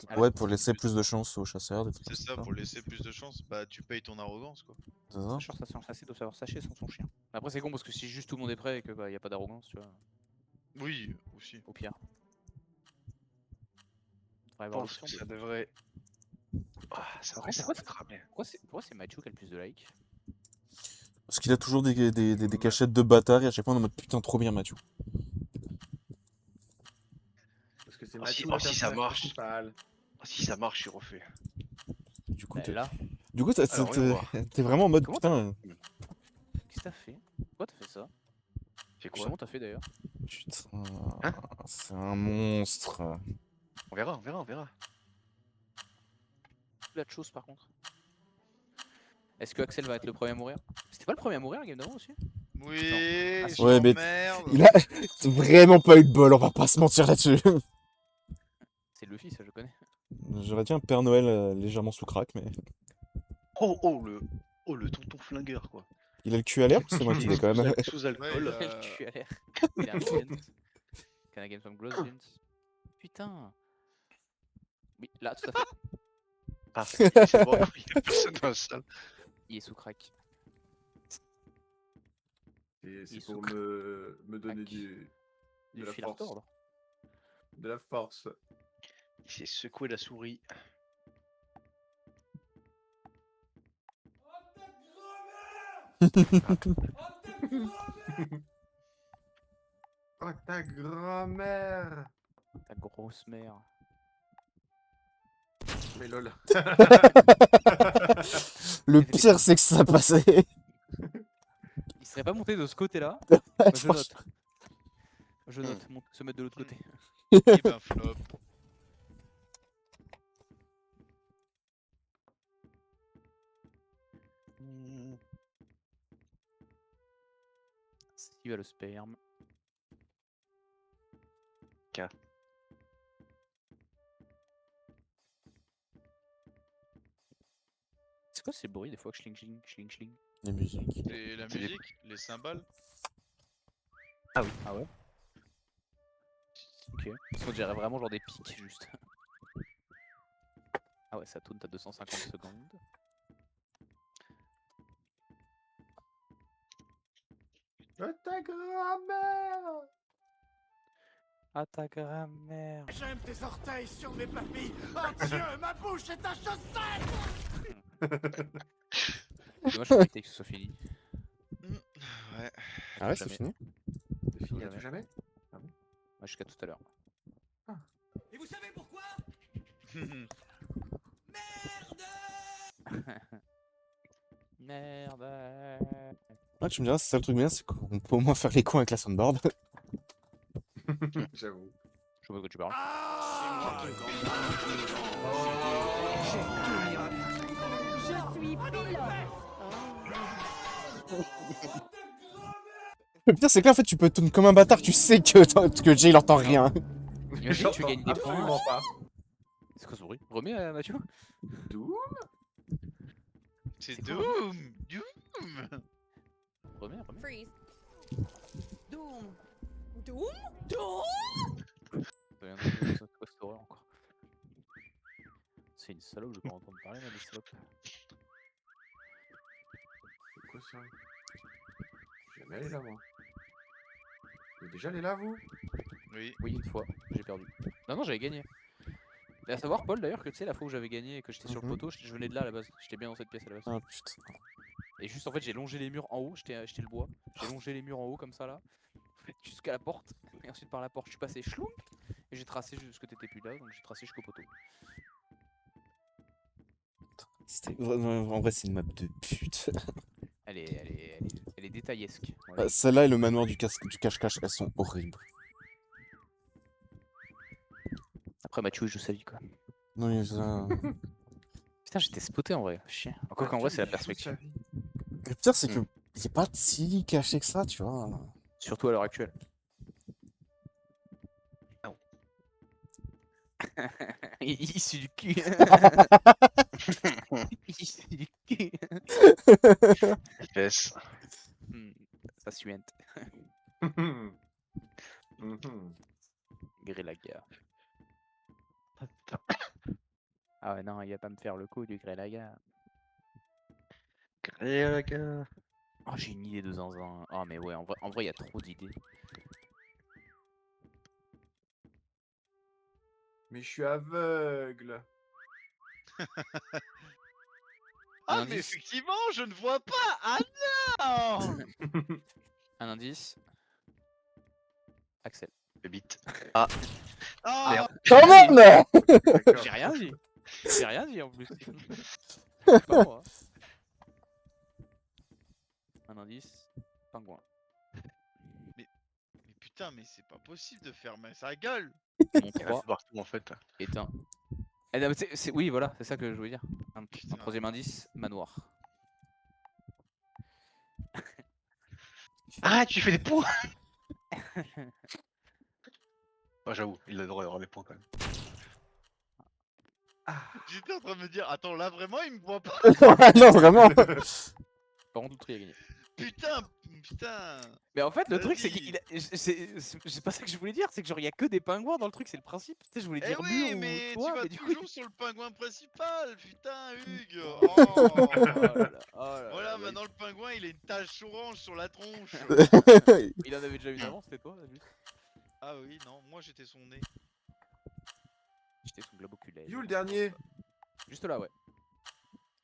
Alors, Ouais, pour laisser plus de chance aux chasseurs, des trucs c'est comme ça ça. pour laisser plus de chance bah tu payes ton arrogance quoi. C'est ça. ça doit savoir sacher sans son chien. Mais après c'est con parce que si juste tout le monde est prêt et que bah y a pas d'arrogance, tu vois, Oui aussi. au pire. Faudrait Je avoir pense l'option que de. ça devrait. Ah, ça Par devrait contre, ça cramer. pourquoi c'est Mathieu qui a le plus de likes? Parce qu'il a toujours des cachettes de bâtard et à chaque fois on est en mode putain, trop bien, Mathieu. Parce que c'est Oh, si- Mathieu oh, le si ça personnage marche. principal. Si ça marche, il refait. Du coup, Bah, là, Alors, viens voir. t'es vraiment en mode Comment putain. qu'est-ce que t'as fait? Pourquoi t'as fait ça? C'est quoi? Comment t'as fait d'ailleurs? Putain, Hein c'est un monstre. On verra, on verra, on verra. La chose par contre. Est-ce que Axel va être le premier à mourir? C'était pas le premier à mourir, Game d'avant aussi? Oui, Ah, si. je Ouais, mais t'emmerde. il a vraiment pas eu de bol, on va pas se mentir là-dessus. C'est Luffy, ça je connais. J'aurais dit un Père Noël légèrement sous crack, mais. Oh, le tonton flingueur, quoi. Il a le cul à l'air ou c'est moi qui Il est déconne? sous alcool. Ouais, Quel cul à l'air. Il a un gent. Can I get some gloves, gent? Putain. Oui, là, tout à fait. Ah, c'est bon, il y a personne dans la salle. Il est sous crack. Et Il c'est est pour sous- me donner Tac. de Du la fil à force. retordre. De la force. Il s'est secoué la souris. Oh ta grand-mère. Ta grosse mère. Mais lol. Le pire, c'est que ça passait. Il serait pas monté de ce côté-là. Je Franchement. note. Je note, se mettre de l'autre côté. Et ben flop. Il va le sperme. K. C'est quoi ces bruits des fois que schling schling schling schling? Les musiques. Et la musique, les cymbales. Ah ouais. Ok. Parce qu'on dirait vraiment genre des pics juste. Ah ouais, ça tourne à 250 secondes. Oh ta grand-mère. Ah ta grand-mère. J'aime tes orteils sur mes papilles. Oh Dieu, ma bouche est un chaussette. Dommage que que ce soit fini. Ouais. Ah ouais, c'est Jamais. fini? C'est fini à Jamais. tout jamais. Ouais, jusqu'à tout à l'heure. Et vous savez pourquoi? Merde. merde. Ouais, tu me diras, c'est ça le truc bien, c'est qu'on peut au moins faire les coins avec la soundboard. J'avoue. Je vois de quoi tu parles. Je suis pilote. Le pire, c'est que là, en fait, tu peux tourner comme un bâtard, tu sais que Jay il entend rien. Imagine, tu gagnes des Absolument points. pas. C'est quoi ce bruit? Remets Mathieu. D'où? C'est C'est quoi, Doom. Doom. Remets. Freeze. Doom. Doom? Doom? C'est quoi cette horreur encore? C'est une salope, je vais pas entendre parler, moi, des salopes. C'est quoi ça? Je suis jamais allé là, moi. Vous êtes déjà allé là, vous? Oui. Oui, une fois, j'ai perdu. Non, j'avais gagné. Et à savoir, Paul, d'ailleurs, que tu sais, la fois où j'avais gagné et que j'étais sur le Mhm. poteau, je venais de là à la base. J'étais bien dans cette pièce à la base. Ah putain. Et juste, en fait, j'ai longé les murs en haut, j'étais le bois. J'ai longé les murs en haut, comme ça, là. Jusqu'à la porte. Et ensuite, par la porte, je suis passé chlonk. Et j'ai tracé jusque t'étais plus là, donc j'ai tracé jusqu'au poteau. En vrai, c'est une map de pute. Elle est détaillesque. Voilà. Celle-là et le manoir du cache-cache, elles sont horribles. Après, Mathieu, je savais quoi. Non, mais ça... Putain, j'étais spoté en vrai. Chier. Encore qu'en vrai, c'est la perspective. Le pire, c'est que il a pas si caché que ça, tu vois. Surtout à l'heure actuelle. Non. Issu du cul. Issu du cul. Yes. Ça suinte. Mhm. Grélaga. Ah ouais, non, il va pas me faire le coup du Grélaga. Grélaga. Oh, j'ai une idée de zinzin. Oh, mais ouais, en vrai, il y a trop d'idées. Mais je suis aveugle. Ah, Un mais indice. effectivement, je ne vois pas. Ah non. Un indice. Axel. Le beat. Ah. Quand même. D'accord. J'ai rien dit. J'ai rien dit en plus. C'est pas moi. Un indice. Pingouin. Mais putain, mais c'est pas possible de fermer sa gueule. Mon Il y en a 3 fait partout en fait. est un. Eh, non, mais oui, voilà, c'est ça que je voulais dire. Un Putain. troisième indice, manoir. Ah, tu fais des points. Oh, j'avoue, il adorait avoir des points quand même. J'étais en train de me dire, attends, là vraiment, il me voit pas. Non, vraiment. Par contre, Doutry a gagné. Putain. Mais en fait, le truc, c'est Vas-y. qu'il a. C'est pas ça que je voulais dire, c'est que genre, il y a que des pingouins dans le truc, c'est le principe. Tu sais, je voulais Eh dire oui, mur mais ou toit, tu vas mais du coup. toujours sur le pingouin principal, putain, Hugues. Oh là Oh. là, oh là Voilà, là, maintenant le pingouin, il a une tache orange sur la tronche. il en avait déjà une avant, c'était toi, lui. Ah oui, non, moi j'étais son nez. J'étais son globe oculaire. Il est où le dernier? Juste là, ouais.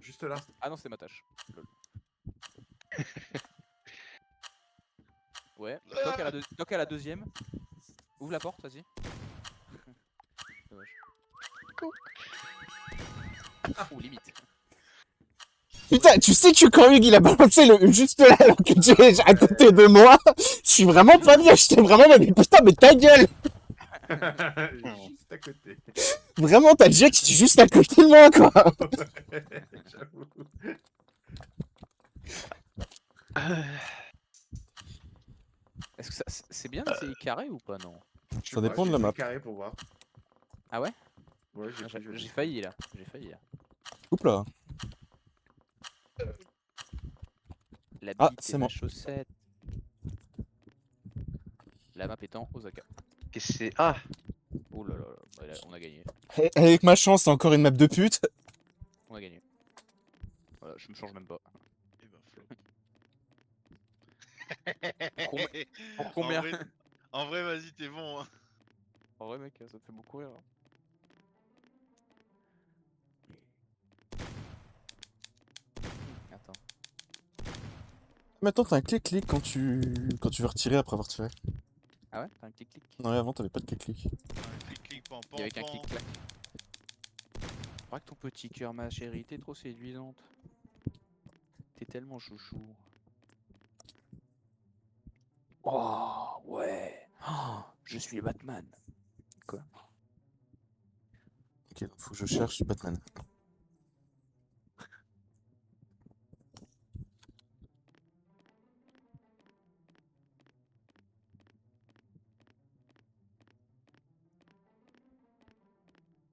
Juste là. Ah non, c'était ma tâche. Lol. Ouais, toque à la deuxième. Ouvre la porte, vas-y. Dommage. Oh, limite. Putain, tu sais que quand Hugues il a balancé juste là, alors que tu es à côté de moi, je suis vraiment pas bien, j'étais vraiment là, mais putain, mais ta gueule! Juste à côté. Vraiment, t'as Jack qui est juste à côté de moi, quoi! J'avoue. Est-ce que c'est bien d'essayer carré ou pas, non? Je sais Ça pas, dépend de j'ai la fait map. carré pour voir. Ah ouais? Ouais, J'ai failli là. J'ai failli là. Oups là. La Ah, bite c'est et ma moi. chaussette. La map étant Osaka. Et c'est. Ah. Oh là là, là, on a gagné. Et avec ma chance, c'est encore une map de pute. On a gagné. Voilà, je me change même pas. Eh ben, Pour Flo. combien? En vrai, vas-y, t'es bon. Hein. En vrai, mec, ça me fait beaucoup rire. Attends. Maintenant, t'as un clic-clic quand tu veux retirer après avoir tiré. Ah ouais? T'as un clic-clic? Non, avant, t'avais pas de clic-clic. Clic, pan, Il y avait qu'un pan. clic-clac. Crois que ton petit cœur, ma chérie, t'es trop séduisante. T'es tellement chouchou. Oh, ouais. Oh, je suis Batman. Quoi? Ok, donc faut que je cherche Batman.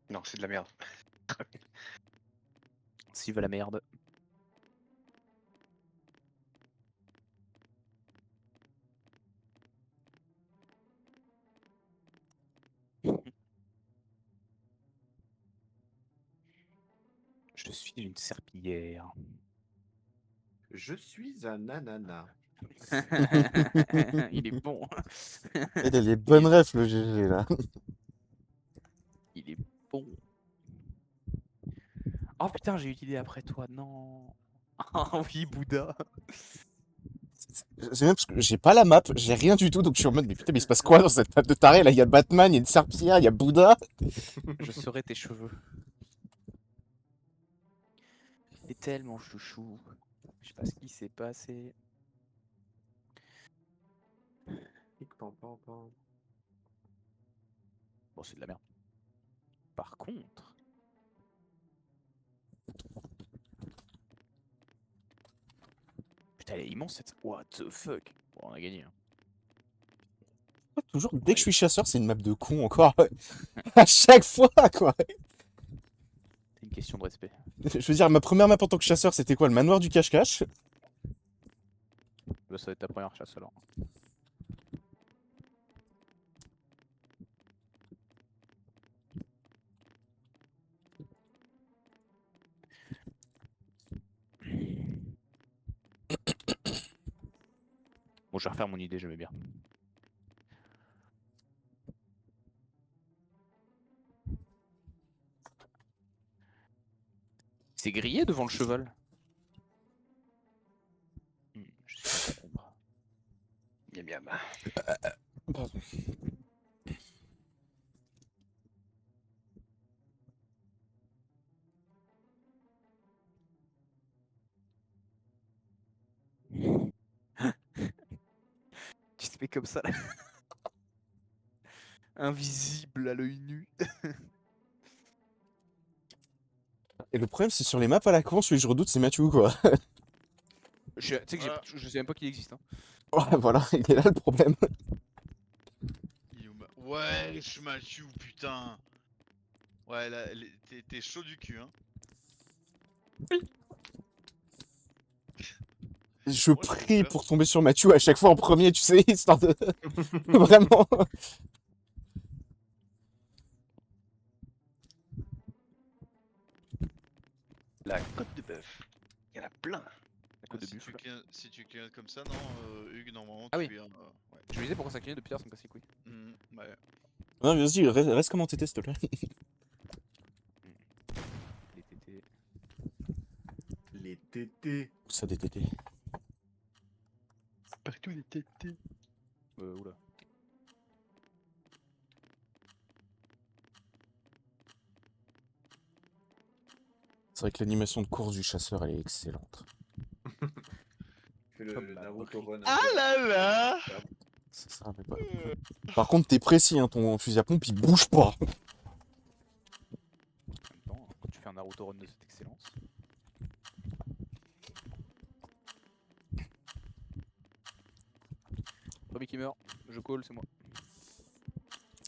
Non, c'est de la merde. S'il va la merde. Je suis une serpillière. Je suis un ananas. Il est bon. Il a les bonnes refs, le GG, là. Il est bon. Oh putain, j'ai eu l'idée après toi, non. Oh oui, Bouddha. J'ai même parce que j'ai pas la map, j'ai rien du tout, donc je suis en mode, mais putain, mais il se passe quoi dans cette map de taré? Là, il y a Batman, il y a une serpillière, il y a Bouddha. Je serai tes cheveux. Il est tellement chouchou. Je sais pas ce qui s'est passé. Pic-pam-pam-pam. Bon, c'est de la merde. Par contre... Putain, elle est immense cette... What the fuck? Bon, on a gagné. Hein. Toujours, dès que je suis chasseur, c'est une map de con encore. À chaque fois, quoi. C'est une question de respect. Je veux dire, ma première map en tant que chasseur, c'était quoi? Le manoir du cache-cache. Bah, ça va être ta première chasse alors. Bon, je vais refaire mon idée, j'aimais bien. C'est grillé devant le cheval. Je suis pas comprendre. Miam miam. Pardon. Tu te mets comme ça là. Invisible à l'œil nu. Et le problème, c'est sur les maps à la con, celui que je redoute, c'est Mathieu, quoi. Tu sais que Voilà. je sais même pas qu'il existe. Hein. Ouais, voilà, il est là le problème. Ouais, je Mathieu, putain. Ouais, là, t'es chaud du cul, hein. Je Moi, je prie préfère. pour tomber sur Mathieu à chaque fois en premier, tu sais, histoire de... Vraiment. La côte de bœuf. Il y en a plein. La côte de Si buffle. si tu clignotes comme ça, non, Hugues, normalement, Ah tu oui. es un... ouais. Je me disais pourquoi ça clignote depuis tard, ça me casse les couilles. Ouais. Non, vas-y, reste comment t'étais, s'il te plaît. Les tétés. Les tétés. Ça des tétés. Partout les tétés. Oula. C'est vrai que l'animation de course du chasseur, elle est excellente. Fais le Comme la Naruto brique. Run. Ah là là. Ça rappelle pas. Par contre, t'es précis, hein, ton fusil à pompe, il bouge pas. En même temps, quand tu fais un Naruto run de cette excellence. Premier qui meurt, je call, c'est moi.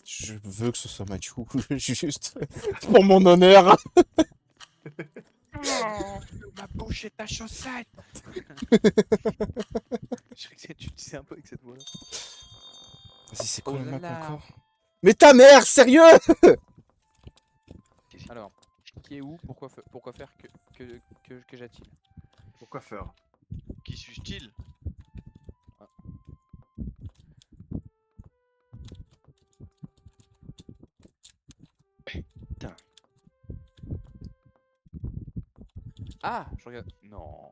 Je veux que ce soit Mathieu, juste pour mon honneur. Ma bouche est ta chaussette. Je crois que tu disais un peu avec cette voix-là. Vas-y, c'est Oh quoi la là map là. encore? Mais ta mère, sérieux? Alors, qui est où? Pourquoi faire que j'attire? Pourquoi faire? Qui suis-je-t-il? Ah, je regarde. Non.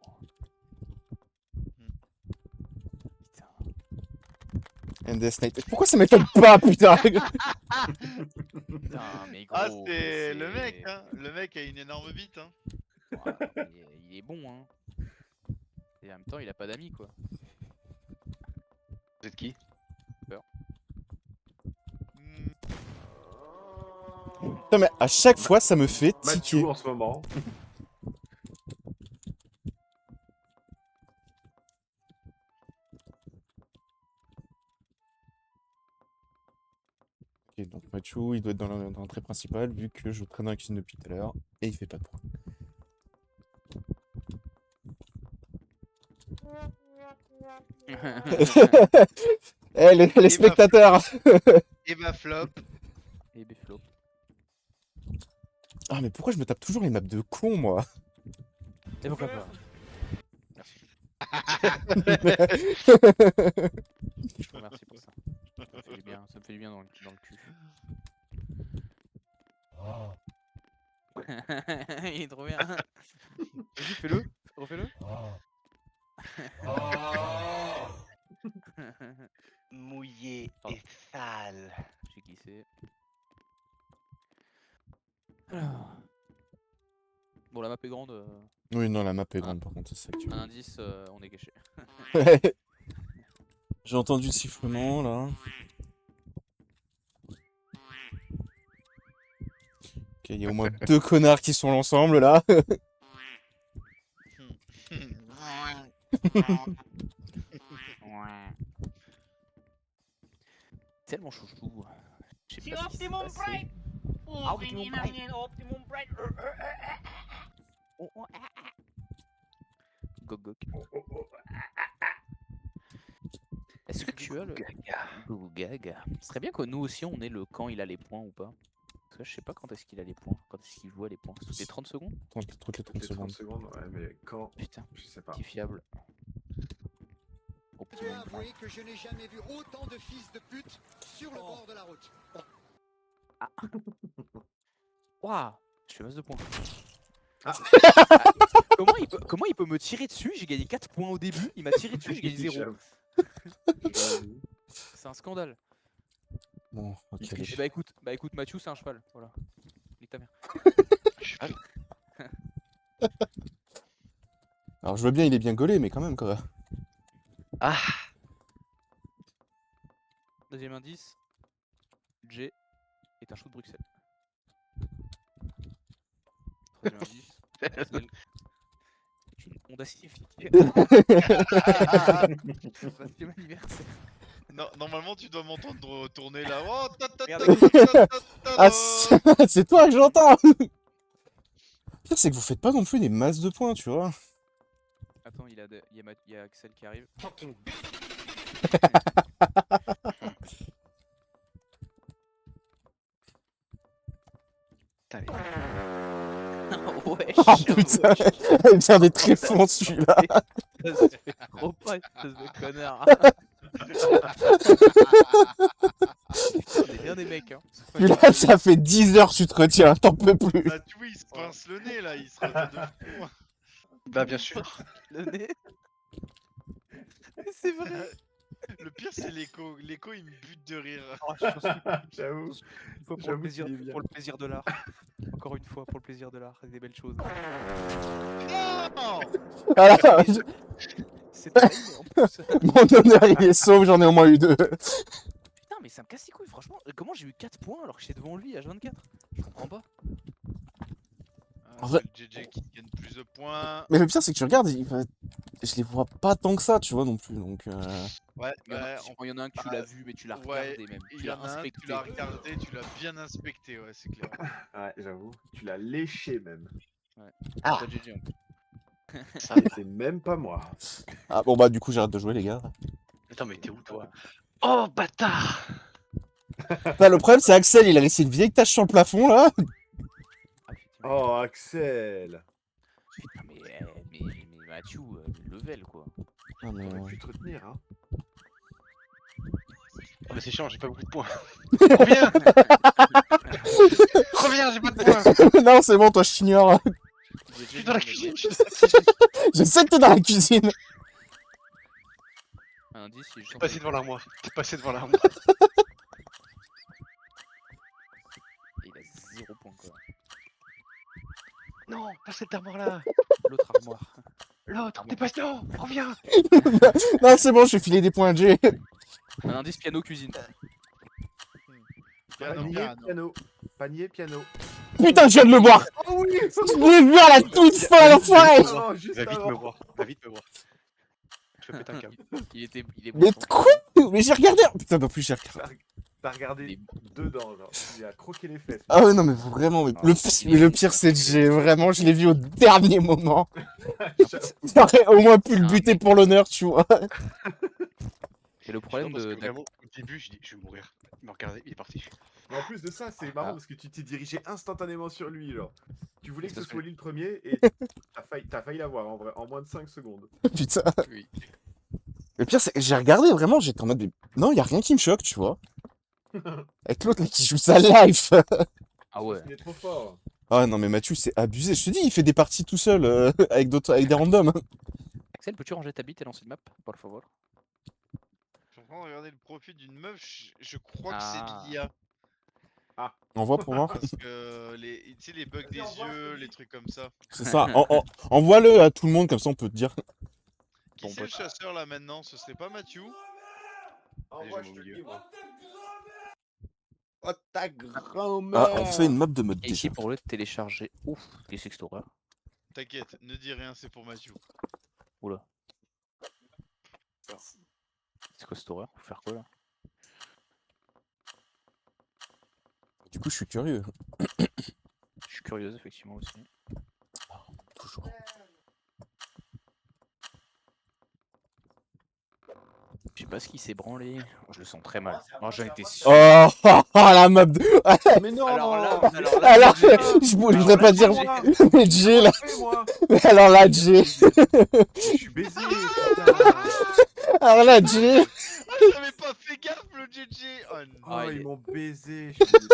Putain. And the Snake. Pourquoi ça m'étonne pas, putain? Putain, mais gros. Ah, c'est le c'est- mec, hein. Le mec a une énorme bite, hein. Ouais, il est bon, hein. Et en même temps, il a pas d'amis quoi. Vous êtes qui? Hmm, Putain, mais à chaque fois, ça me fait tiquer. Mathieu en ce moment. Ok, donc Mathieu, il doit être dans l'entrée principale, vu que je traîne dans la cuisine depuis tout à l'heure, et il fait pas de point. Eh, les spectateurs! Et bah flop. Et Beflo. Ah, mais pourquoi je me tape toujours les maps de con, moi? Et pourquoi pas? Merci. Je te remercie pour ça. Ça me fait du bien, ça me fait du bien dans le cul. Il est trop bien. Vas-y, fais-le. Refais-le. Mouillé Pardon. et sale. J'ai glissé. Alors. Bon, la map est grande. Oui, non, la map est grande, par contre, c'est ça que tu Un veux. indice, on est gâché. J'ai entendu le sifflement, là. Ok, il y a au moins 2 connards qui sont ensemble, là. Tellement chouchou. Je sais C'est pas ce qui s'est Optimum passé. Prime. Ah, Optimum Prime. Optimum Prime. Oh, oh, ah, ah. Gog gog. Est-ce que tu as le Gog gag? Ce serait bien que nous aussi on ait le quand il a les points ou pas. Parce que je sais pas quand est-ce qu'il a les points. Quand est-ce qu'il joue à les points. Toutes les 30 secondes? Toutes les 30 Toutes les 30 secondes. secondes, ouais, mais quand? Putain, Je sais pas. petit fiable. Je dois Optimum Prime. avouer que je n'ai jamais vu autant de fils de pute sur le bord de la route. Waouh, je fais masse de points. Ah. Comment il peut me tirer dessus? J'ai gagné 4 points au début, il m'a tiré dessus, j'ai gagné 0. J'avoue. J'avoue. C'est un scandale. Bon, ok. Il triche. Bah écoute, Mathieu c'est un cheval, voilà. Nique ta mère. Cheval. Alors, je vois bien, il est bien gaulé, mais quand même, quoi. Ah. Deuxième indice, J est un chou de Bruxelles. Troisième indice, Axel est une Honda Civic. Troisième anniversaire. Non, normalement, tu dois m'entendre tourner là. Oh, ta, ta, ta, Regardez. ta, ta, ta, ta, Ah, ta. c'est toi que j'entends! Putain, c'est que vous faites pas non plus des masses de points, tu vois. Attends, il y a Axel qui arrive. Putain, Wesh, Oh putain, il vient des tréfonds celui-là. Ça se fait trop pas, espèce de connard. Putain, on est bien des mecs, hein. Puis là, ça fait 10 heures que tu te retiens, t'en peux plus. Bah, tu vois, il se pince le nez là, il se retient de fou. Bah bien sûr. Le nez. Mais c'est vrai. Le pire, c'est l'écho. L'écho, il me bute de rire. Oh, j'en suis J'avoue. une fois J'avoue qu'il est bien. pour le plaisir de l'art. Encore une fois, pour le plaisir de l'art, et des belles choses. Non. Voilà, C'est pareil, mais en plus. mon honneur il est sauve, j'en ai au moins eu 2. Putain, mais ça me casse les couilles, franchement. Comment j'ai eu 4 points alors que j'étais devant lui à H24? Je comprends pas. En vrai- C'est le JJ qui gagne plus de points. Mais le pire, c'est que tu regardes, je les vois pas tant que ça, tu vois, non plus. Donc, Ouais, Il y en a un que tu l'as vu, mais tu l'as regardé même. il Tu y l'as en a un, tu inspecté. l'as regardé, tu l'as bien inspecté, ouais, c'est clair. Ouais, j'avoue. Tu l'as léché même. Ah. Pas GG en plus. Et c'est même pas moi. ah bon, bah, du coup, j'arrête de jouer, les gars. Attends, mais t'es où toi? Oh bâtard! Bah, le problème, c'est Axel, il a laissé une vieille tache sur le plafond, là. Ah, effectivement. Oh, Axel. Putain, mais Mathieu, level quoi. Ah, mais, T'aurais pu te retenir, hein. Oh mais c'est chiant, j'ai pas beaucoup de points. Reviens! Reviens, j'ai pas de points! non, c'est bon, toi, je t'ignore. Je suis dans la cuisine! Je sais que t'es dans la cuisine. Un indice, il est juste T'es en passé devant l'armoire. T'es passé devant l'armoire. Et il a 0 points quoi. Non, pas cette armoire là! L'autre armoire. L'autre, t'es pas non, reviens. Non, c'est bon, je vais filer des points à Jay. Un indice piano cuisine. Piano, Panier, piano. piano. Panier, piano. Putain, je viens de le voir. Oh oui. Je l'ai vu à la toute fin, l'enfoiré. Juste Va vite avant. me voir, va vite me voir. Je vais péter un câble. Il est bon. Mais ton- quoi? Mais j'ai regardé. Putain, non plus, j'ai regardé. T'as regardé dedans, genre. Il a croqué les fesses. Ah ouais, non, mais vraiment. Mais le pire, c'est Jay. Vraiment, je l'ai vu au dernier moment. J'aurais au moins pu le buter pour l'honneur, tu vois. Et le problème Parce que de. vraiment, au début, je dis, je vais mourir. Il m'a regardé, il est parti. Mais en plus de ça, c'est marrant Ah. parce que tu t'es dirigé instantanément sur lui, genre. Tu voulais que C'est ce parce soit lui le premier et t'as failli l'avoir en vrai, en moins de 5 secondes. Putain. Oui. Le pire, c'est que j'ai regardé, vraiment, j'étais en mode. Non, y a rien qui me choque, tu vois. Avec l'autre, là, qui joue sa life. Ah ouais. Il est trop fort. Ah non, mais Mathieu, c'est abusé. Je te dis, il fait des parties tout seul avec des randoms. Axel, peux-tu ranger ta bite et lancer une map, por favor? Je suis en train de regarder le profil d'une meuf, je crois que Ah. c'est l'IA. On voit pour voir. Parce que tu sais, les bugs des yeux, les trucs comme ça. C'est ça. Envoie-le à tout le monde, comme ça on peut te dire. Qui c'est le chasseur là maintenant? Ce serait pas Mathieu? Envoie, je je vais te au le milieu. dis, moi. Oh ta grand-mère. Ah, on fait une map de mode Et ici déjà. pour le télécharger. Ouf, les Sextorer. T'inquiète, ne dis rien, c'est pour Mathieu. Oula. C'est quoi Storer? Faut faire quoi là? Du coup, je suis curieux. Je suis curieuse effectivement aussi. Toujours. Je sais pas ce qui s'est branlé. Oh, je le sens très mal. Oh, j'en étais sûr. Oh, la map de. Mais non. Alors là, Alors, je voudrais pas dire. moi. Mais Jay, là. Moi. Mais alors là, Jay. Je suis baisé. putain. Alors là, Jay. Ah, j'avais pas fait gaffe le GG! Oh non. Oh, Ah, il ils est- m'ont baisé. Je suis baisé.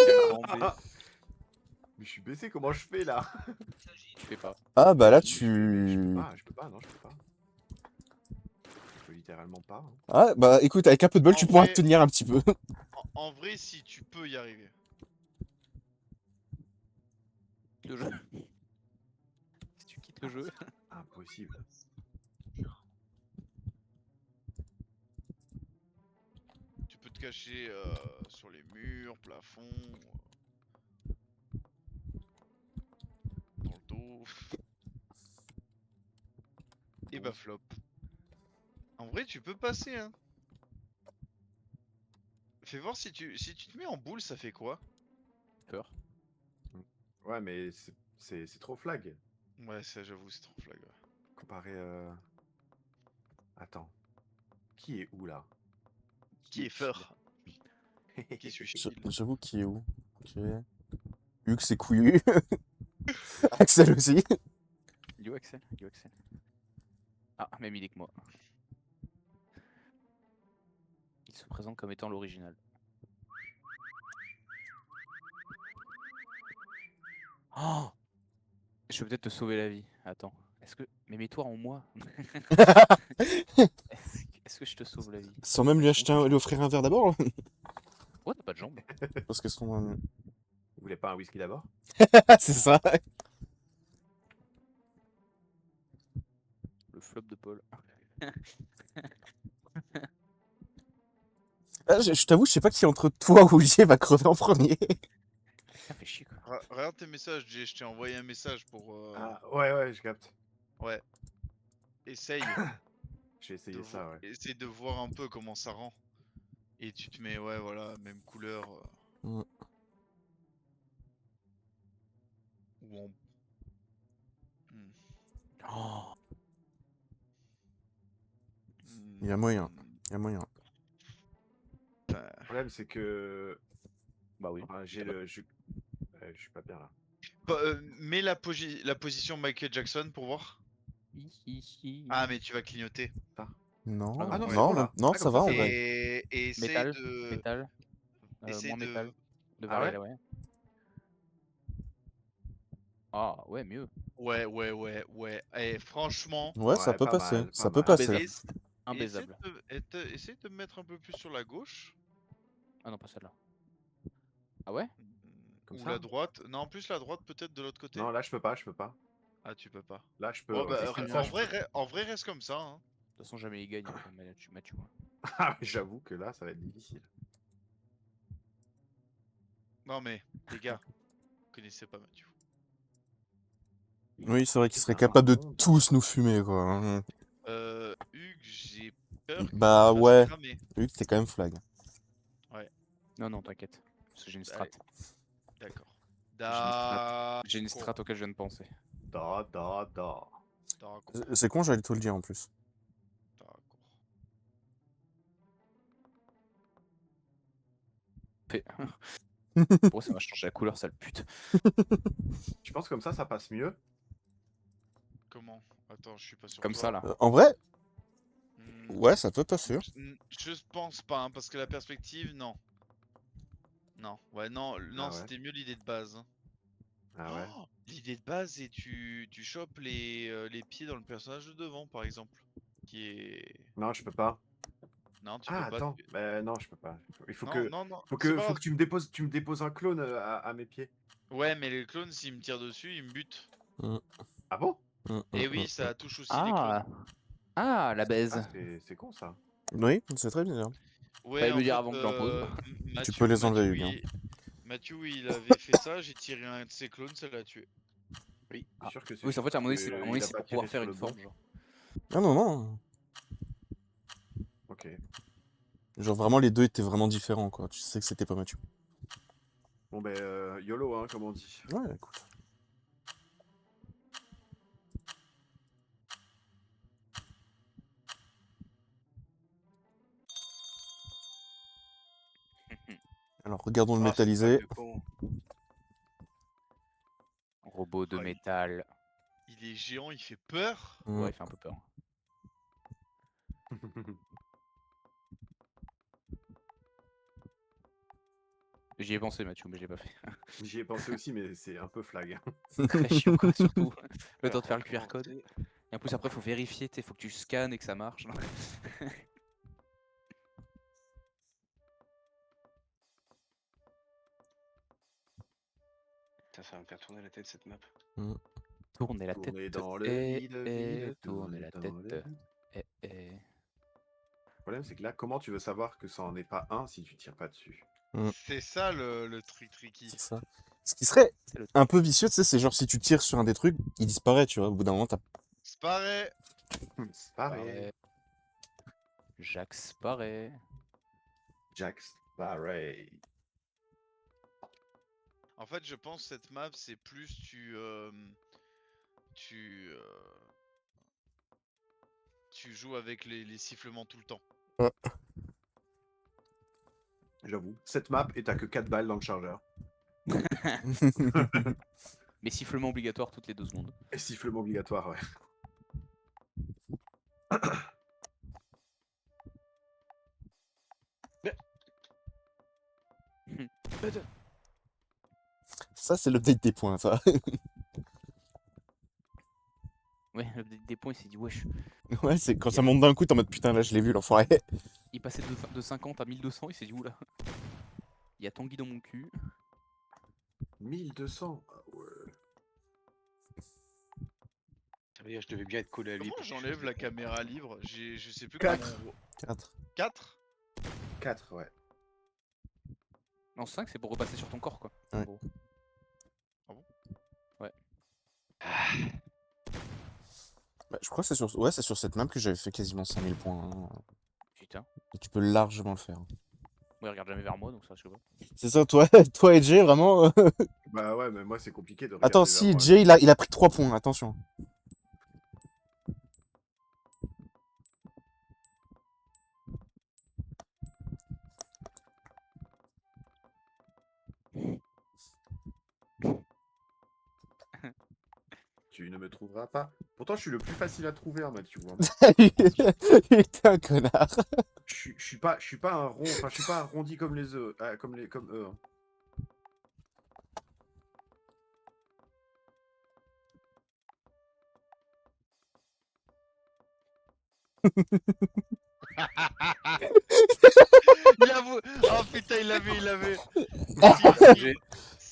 Quel grand B. Mais je suis baisé, comment je fais là? Tu fais pas. Ah, bah là, Je tu. peux pas, non, je peux pas. Je peux littéralement pas. hein. Ah, bah écoute, avec un peu de bol, En tu pourras vrai- te tenir un petit peu. En vrai, si tu peux y arriver. Le jeu. Si tu quittes le jeu. Impossible. Tu peux te cacher sur les murs, plafond, dans le dos. Et bah flop. En vrai, tu peux passer, hein. Fais voir si tu te mets en boule, ça fait quoi? Peur. Ouais, mais c'est trop flag. Ouais, ça j'avoue, c'est trop flag. Ouais. Comparé. Attends. Qui est où là? Qui est fort? Qui suis-je? J'avoue qui est où? Ok. Hugues, c'est couillu. Axel aussi. Il est où Axel? Il est où Axel? Ah, même il est que moi. Il se présente comme étant l'original. Oh! Je peux peut-être te sauver la vie. Attends. Est-ce que. Mais mets-toi en moi. Est-ce que je te sauve la vie? Sans même lui offrir un verre d'abord. Ouais, t'as pas de jambes. Parce que son. Vous voulez pas un whisky d'abord? C'est ça. Le flop de Paul. Ah, je t'avoue, je sais pas qui entre toi ou Jay va crever en premier. Ça fait chier quoi. Regarde tes messages, Jay, je t'ai envoyé un message pour... Ah, ouais, je capte. Ouais. Essaye. J'ai essayé ça, ouais. Essaye de voir un peu comment ça rend. Et tu te mets, ouais, voilà, même couleur. Mm. Ou en... Hmm. Oh! Il y a moyen. Il y a moyen. Le problème, c'est que. Bah oui. Enfin, j'ai le. Je suis pas bien là. Mets la position Michael Jackson pour voir. Ah, mais tu vas clignoter. Non, Ah non, non, c'est bon, là. non, Ah, ça comme va ça, en c'est- vrai. Et essaye Métal. de... Métal. essaye Moins de- métal. De Ah varier, ouais. Ah, ouais, mieux. Ouais. Et franchement... Ouais, ça Ouais, peut pas passer. mal, Ça pas peut mal. passer. essaye- Imbaisable. Essaye de me mettre un peu plus sur la gauche. Ah non, pas celle-là. Ah ouais? Comme Ou ça la droite. Non, en plus la droite peut-être de l'autre côté. Non, là, je peux pas. Ah, tu peux pas. Là, je peux. Bon, bah, comme re- ça, en je vrai, peux. en vrai, reste comme ça. Hein. De toute façon, jamais il gagne, Mathieu. Ah, j'avoue que là, ça va être difficile. Non, mais, les gars, vous connaissez pas Mathieu. Oui, c'est vrai qu'il serait Ah, capable de bon. tous nous fumer, quoi. Hein. Hugues, j'ai peur qu'il Bah se fasse ouais. cramer. Hugues, t'es quand même flag. Non, t'inquiète. Parce que j'ai une strat. Allez, d'accord. J'ai une strat auquel je viens de penser. Da. D'accord. C'est con, j'allais te le dire en plus. D'accord. Pourquoi ça va changer la couleur, sale pute? Je pense comme ça passe mieux. Comment? Attends, je suis pas sûr. Comme ça, là. En vrai, Hmm, ouais, ça peut passer. Je pense pas, hein, parce que la perspective, non. Non, ouais, non, Ah ouais. c'était mieux l'idée de base. Hein. Ah ouais. Oh, l'idée de base, et tu chopes les pieds dans le personnage de devant, par exemple. Qui est. Non, je peux pas. Non, tu Ah, peux pas. attends. Bah, non, je peux pas. Il faut Non, que, non, faut c'est que, pas faut grave. que tu me déposes un clone à mes pieds. Ouais, mais les clones, s'ils me tirent dessus, ils me butent. Ah bon? Et oui, ça touche aussi les clones. Ah! Ah, la baise. Ah, c'est con ça. Oui, c'est très bizarre. Ouais, Fallait me en le dire fait, avant que j'en pose. Tu peux les enlever, Hugues, hein. Mathieu, il avait fait ça, j'ai tiré un de ses clones, ça l'a tué. Oui, Ah. sûr que c'est Oui, en fait, à mon avis, c'est il a c'est pas pour pouvoir tiré faire sur une le bon. forme, genre. Ah non, non. Ok. Genre vraiment, les deux étaient vraiment différents, quoi. Tu sais que c'était pas Mathieu. Bon ben, YOLO, hein, comme on dit. Ouais, écoute. Alors, regardons le Ah, c'est une métallisé. blague de con. Robot de Ouais. métal. Il est géant, il fait peur. Ouais, il fait un peu peur. J'y ai pensé, Mathieu, mais je l'ai pas fait. J'y ai pensé aussi, mais c'est un peu flag. Hein. Très chiant, quoi, surtout. Le temps de faire le QR code. Et en plus, après, faut vérifier, faut que tu scannes et que ça marche. Putain, ça va me faire tourner la tête cette map. Tourner la Tourner tête. dans le vide, Tourner la dans tête. le vide. Le problème, c'est que là, comment tu veux savoir que ça en est pas un si tu tires pas dessus? C'est ça le truc tricky. C'est ça. Ce qui serait C'est le un peu vicieux, tu sais, c'est genre si tu tires sur un des trucs, il disparaît, tu vois. Au bout d'un moment, t'as. C'est pareil. C'est pareil. Jacques Sparret. Jack Sparrow. En fait, je pense que cette map, c'est plus tu joues avec les sifflements tout le temps. J'avoue. Cette map, et t'as que 4 balles dans le chargeur. Mais sifflement obligatoire toutes les 2 secondes. Et sifflement obligatoire, ouais. Ça, c'est l'update des points, ça. Ouais, des points, il s'est dit wesh. Ouais, c'est quand ça monte d'un coup, t'es en mode putain, là, je l'ai vu, l'enfoiré. Il passait de 50 à 1200, il s'est dit oula. Il y a Tanguy dans mon cul. 1200. Ah ouais. Ça veut dire que je devais bien être collé à lui. Comment j'enlève la caméra libre? Je sais plus Quatre. comment. 4. 4 4, ouais. Non, 5 c'est pour repasser sur ton corps quoi. Ouais. En gros. Ah bon? Ouais. Bah, je crois que c'est sur... Ouais, c'est sur cette map que j'avais fait quasiment 5000 points. Hein. Putain. Et tu peux largement le faire. Ouais, il regarde jamais vers moi donc ça je sais pas. C'est ça, toi, toi et Jay, vraiment. Bah ouais, mais moi, c'est compliqué de Attends, regarder vers si, moi. Jay, il a pris 3 points, attention. Tu ne me trouveras pas. Pourtant, je suis le plus facile à trouver, hein, Mathieu. Hein. Il était un connard. Je suis pas un rond, enfin, je suis pas arrondi comme les œufs, comme eux. Hein. Il avoue. Oh putain, il l'avait.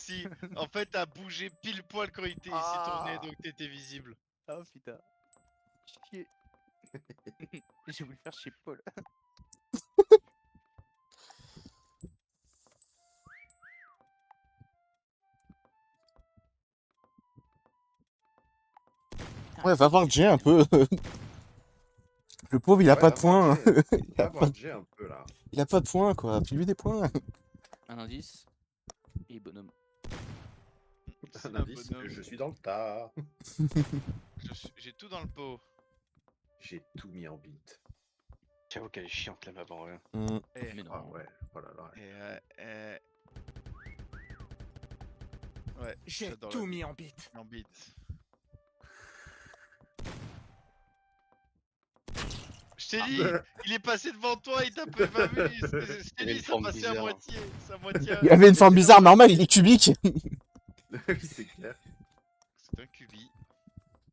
Si, en fait, t'as bougé pile poil quand il s'est tourné, donc t'étais visible. Ah putain. Chier. J'ai voulu faire chier Paul. Ouais, va voir Jay un peu. Le pauvre, il a Ouais, pas va de voir points. Jay. Il a Va pas, voir Jay un peu là. il a pas de points, quoi. File-lui des points. Un indice. Et bonhomme. C'est Un un indice bonhomme. que je suis dans le tas. J'ai tout dans le pot. J'ai tout mis en beat. J'avoue qu'elle est chiante la map en vrai. Eh, Mais non. Ah ouais, oh là là. Ouais, J'ai j'adore tout la mis en bite. en beat. Je t'ai dit, il est passé devant toi, il t'a pas vu. Je t'ai avait dit, une ça forme passait à bizarre. moitié. Ça moitié. Il avait une forme bizarre, normal, il est cubique. Oui, c'est clair. C'est un cubi.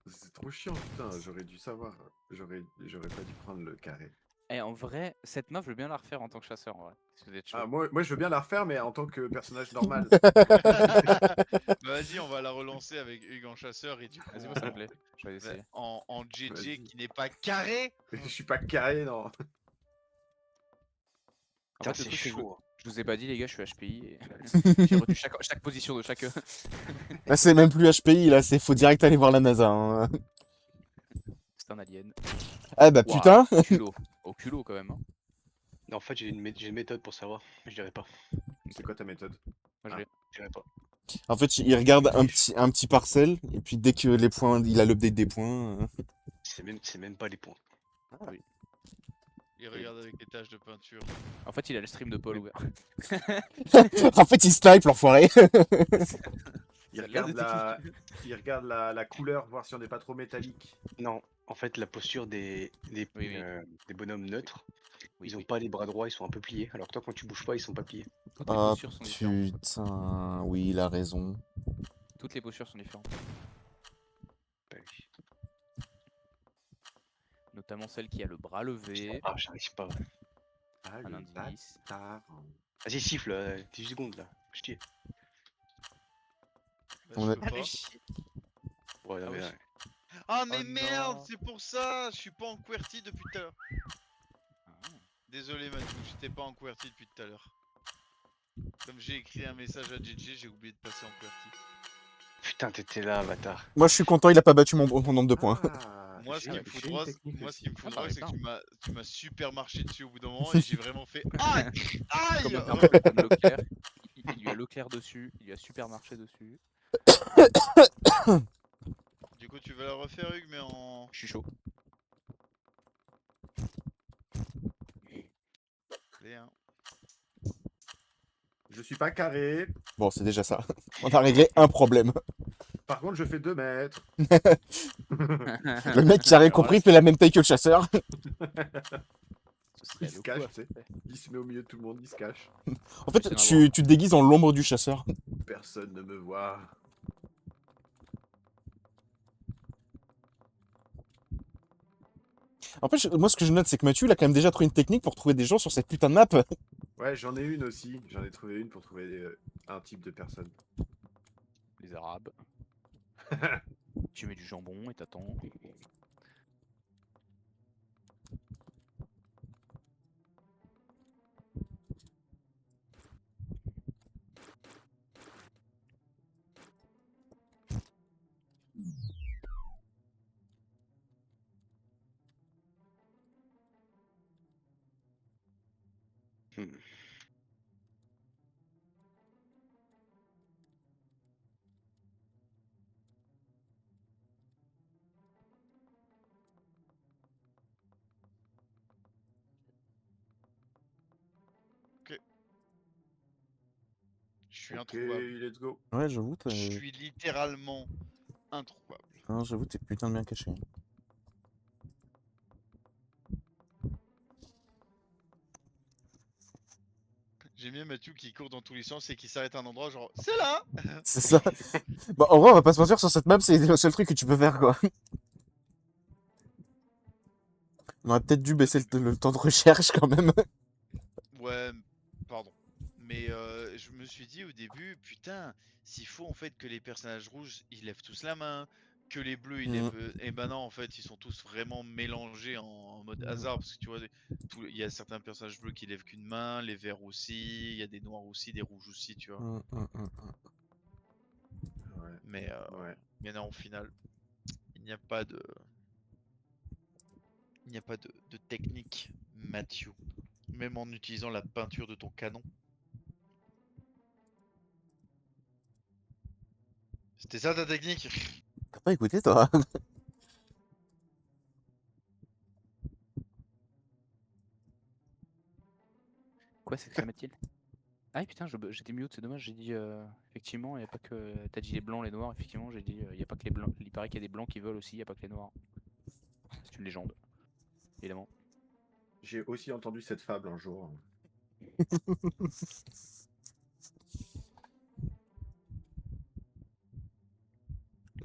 C'est trop chiant, putain. J'aurais dû savoir. J'aurais pas dû prendre le carré. Eh, en vrai, cette map, je veux bien la refaire en tant que chasseur, en vrai. Si vous êtes chaud. Ah, moi, je veux bien la refaire, mais en tant que personnage normal. Bah, vas-y, on va la relancer avec Hugues en chasseur et du coup Vas-y, moi ça me plaît. Je vais essayer. en JJ Vas-y. qui n'est pas carré. Je suis pas carré, non. En Putain, fait, le c'est truc, c'est que chaud. je vous ai pas dit, les gars, je suis HPI. Et... j'ai retenu chaque position de chaque. Là, c'est même plus HPI, là, c'est faut direct aller voir la NASA. Hein. C'est un alien. Ah bah Ouah, putain. Au culot. Au culot, quand même. Hein. Non, en fait, j'ai une méthode pour savoir, mais je dirais pas. C'est quoi ta méthode? Moi, je Ah. l'ai. Je dirais pas. En fait, il regarde un petit parcelle, et puis dès que les points, il a l'update des points. C'est même pas les points. Il regarde avec les taches de peinture. En fait, il a le stream de Paul ouvert. En fait, il snipe, l'enfoiré. Il Ça a l'air regarde, de il regarde la couleur, voir si on n'est pas trop métallique. Non, en fait, la posture des Oui. bonhommes neutres, Oui, ils ont oui. pas les bras droits, ils sont un peu pliés. Alors que toi, quand tu bouges pas, ils sont pas pliés. Toutes les Ah postures sont différentes. putain, oui, il a raison. Toutes les postures sont différentes. Bah oui. Notamment celle qui a le bras levé. Ah, j'arrive pas. Ah, Un le indice. bâtard. Vas-y, siffle, 10 secondes là. Je t'y ai. Bah, On je a- peux pas. Ouais, non, Ah mais oui, ouais. Ah mais Oh merde, non. c'est pour ça. Je suis pas en QWERTY depuis tout à l'heure. Ah. Désolé Mathieu, j'étais pas en QWERTY depuis tout à l'heure. Comme j'ai écrit un message à JJ, j'ai oublié de passer en QWERTY. Putain, t'étais là, bâtard. Moi, je suis content, il a pas battu mon nombre de points. Ah, Moi, ce qui me j'ai fout une droit, technique moi, ce aussi. qui me fout Ah, droit, bah, c'est que putain. tu m'as super marché dessus au bout d'un moment et j'ai vraiment fait aïe, aïe. Comme un peu comme Leclerc. Il lui a Leclerc dessus. Il lui a super marché dessus. Du coup, tu vas la refaire, Hugues, mais en. Je suis chaud. Allez, hein. Je suis pas carré. Bon, c'est déjà ça. On a réglé un problème. Par contre, je fais 2 mètres. Le mec qui a rien compris fait la même taille que le chasseur. Ce serait Il se le cache, coup à tu sais. faire. Il se met au milieu de tout le monde, il se cache. En fait, C'est tu te déguises en l'ombre du chasseur. Personne ne me voit. En fait, moi, ce que je note, c'est que Mathieu, il a quand même déjà trouvé une technique pour trouver des gens sur cette putain de map. Ouais, j'en ai une aussi. J'en ai trouvé une pour trouver un type de personne. Les Arabes. Tu mets du jambon et t'attends. Hmm. Je suis Ok, introuvable. let's go. Ouais, j'avoue, Je suis littéralement introuvable. t'es putain de bien caché. J'aime bien Mathieu qui court dans tous les sens et qui s'arrête à un endroit genre c'est là. C'est ça. Bah, en vrai, on va pas se mentir, sur cette map, c'est le seul truc que tu peux faire, quoi. On aurait peut-être dû baisser le temps de recherche, quand même. Ouais, pardon. Mais je me suis dit au début, putain, s'il faut en fait que les personnages rouges ils lèvent tous la main, que les bleus ils Mm. lèvent. Et ben non, en fait, ils sont tous vraiment mélangés en mode hasard. Parce que tu vois, il y a certains personnages bleus qui lèvent qu'une main, les verts aussi, il y a des noirs aussi, des rouges aussi, tu vois. Ouais. Mais, mais non, au final, il n'y a pas de. Il n'y a pas de technique, Mathieu. Même en utilisant la peinture de ton canon. C'était ça ta technique? T'as pas écouté, toi? Quoi, s'exclama-t-il? Ah oui, putain, j'étais mute, c'est dommage, j'ai dit effectivement, il n'y a pas que. T'as dit les blancs, les noirs, effectivement, j'ai dit il n'y a pas que les blancs. Il paraît qu'il y a des blancs qui volent aussi, il n'y a pas que les noirs. C'est une légende, évidemment. J'ai aussi entendu cette fable un jour.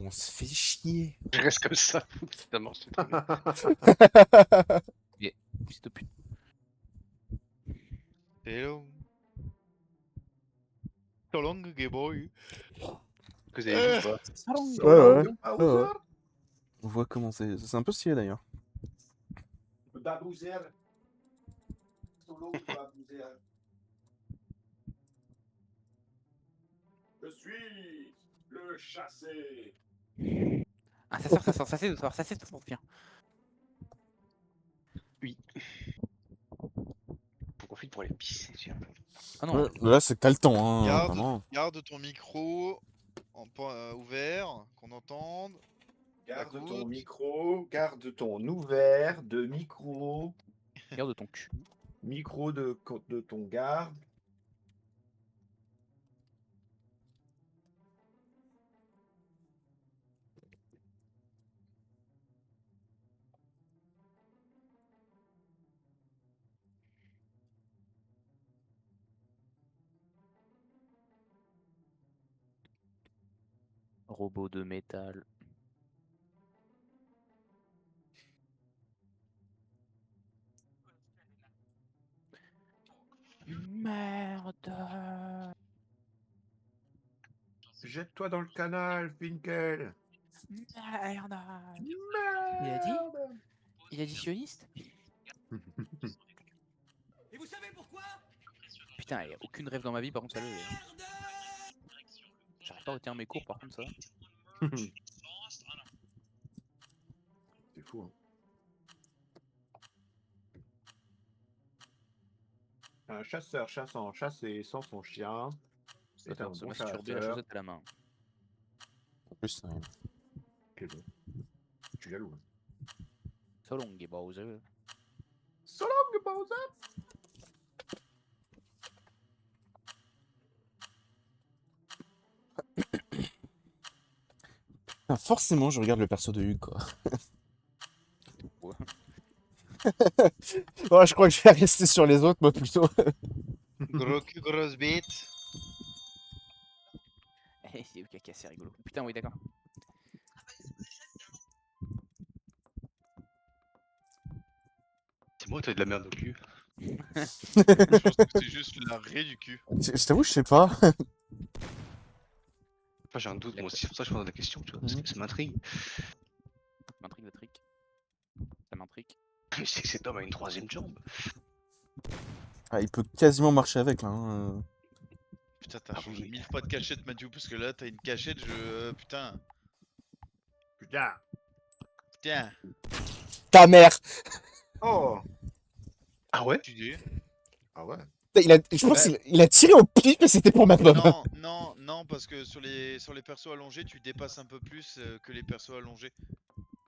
On se fait chier. Je reste comme ça. Ça marche, c'est très bien. Fils de pute. Hello. So long, gay boy. Que vous avez vu ou pas? Ouais. Bowser. On voit comment c'est un peu stylé d'ailleurs. Babouzer. Solo Babouzer. Je suis le chassé. Ah, ça sort, ça c'est de soir, ça c'est toujours bien. Faut qu'on file pour aller pisser, tiens. Ah non, Ouais, là, c'est que t'as le temps, hein, vraiment. Garde ton micro ouvert, qu'on entende. Garde ton Écoute. micro, garde ton ouvert de micro, garde ton cul. micro de ton garde. Robot de métal. Merde. Jette-toi dans le canal, Finkel. Merde. Il a dit? Il a dit sioniste? Et vous savez pourquoi? Putain, il n'y a aucune rêve dans ma vie, par contre, ça le. J'arrive pas à retenir mes cours, par contre, ça. C'est fou, hein. Un chasseur chassant chasser sans son chien. C'est un Se bon masturber la chasseur. chaussette à la main. En plus, c'est rien. Quel bon. Je suis jaloux. Hein. So long, Bowser. So long, Bowser. Ah, forcément, je regarde le perso de Hugues, quoi. Ouais. Ouais, je crois que je vais rester sur les autres, moi, plutôt. Gros cul, grosse bite. C'est caca, c'est rigolo. Putain, oui, d'accord. C'est moi, t'as de la merde au cul. Je pense que c'est juste l'arrêt du cul. Je t'avoue, je sais pas. Enfin, j'ai un doute, moi aussi, c'est pour ça que je pose la question, tu vois, parce que ça m'intrigue. Ça m'intrigue le trick. Ça m'intrigue. Mais c'est que cet homme a une troisième jambe. Ah, il peut quasiment marcher avec, là. Hein. Putain, t'as Ah changé oui. 1000 fois de cachette, Mathieu, parce que là, t'as une cachette, putain. Putain. Putain. Ta mère! Oh. Ah ouais? Tu dis? Ah ouais. Je pense qu'il a tiré au pif, mais c'était pour ma pomme. Non, parce que sur les persos allongés, tu dépasses un peu plus que les persos allongés.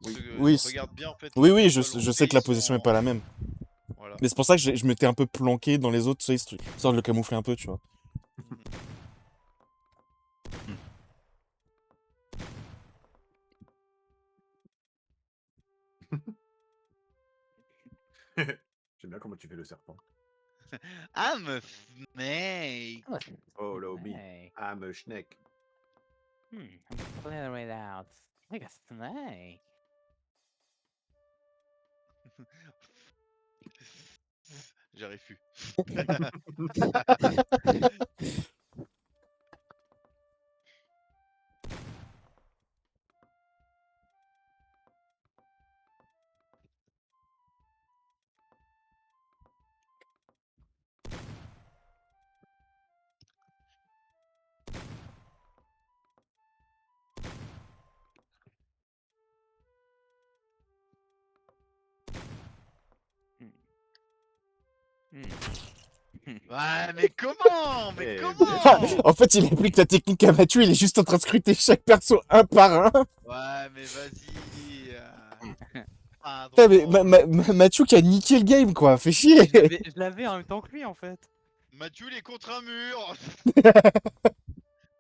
Oui. Oui, Regarde bien, en fait. Oui, les oui, persos je sais que la allongés, ils position sont est pas la même. Voilà. Mais c'est pour ça que je m'étais un peu planqué dans les autres, tu sais, histoire de le camoufler un peu, tu vois. J'aime bien comment tu fais le serpent. I'm a snake. Oh, Lobby. Hey. I'm a snake. I'm pulling it out. Like a snake. J'ai refus. Hmm. Ouais, mais comment? Mais Eh, comment? En fait, il applique la technique à Mathieu, il est juste en train de scruter chaque perso un par un. Ouais, mais vas-y. Pas Putain, mais drôle. Mathieu qui a niqué le game, quoi, fait chier. Je l'avais en même temps que lui en fait. Mathieu, il est contre un mur.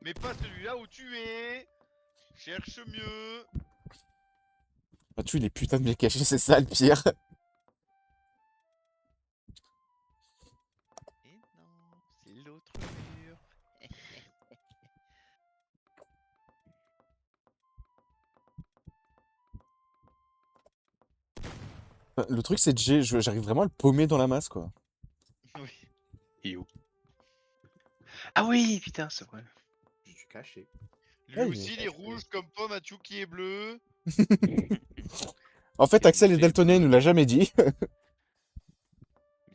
Mais pas celui-là où tu es. Cherche mieux. Mathieu, il est putain de bien caché, c'est ça le pire. Et non, c'est l'autre mur. Le truc, c'est que j'arrive vraiment à le paumer dans la masse, quoi. Oui. Et où? Ah oui, putain, c'est vrai. Je suis caché. Lui Ouais, aussi, il est rouge comme toi, Mathieu, qui est bleu. En fait, Axel est daltonien, il nous l'a jamais dit. Bien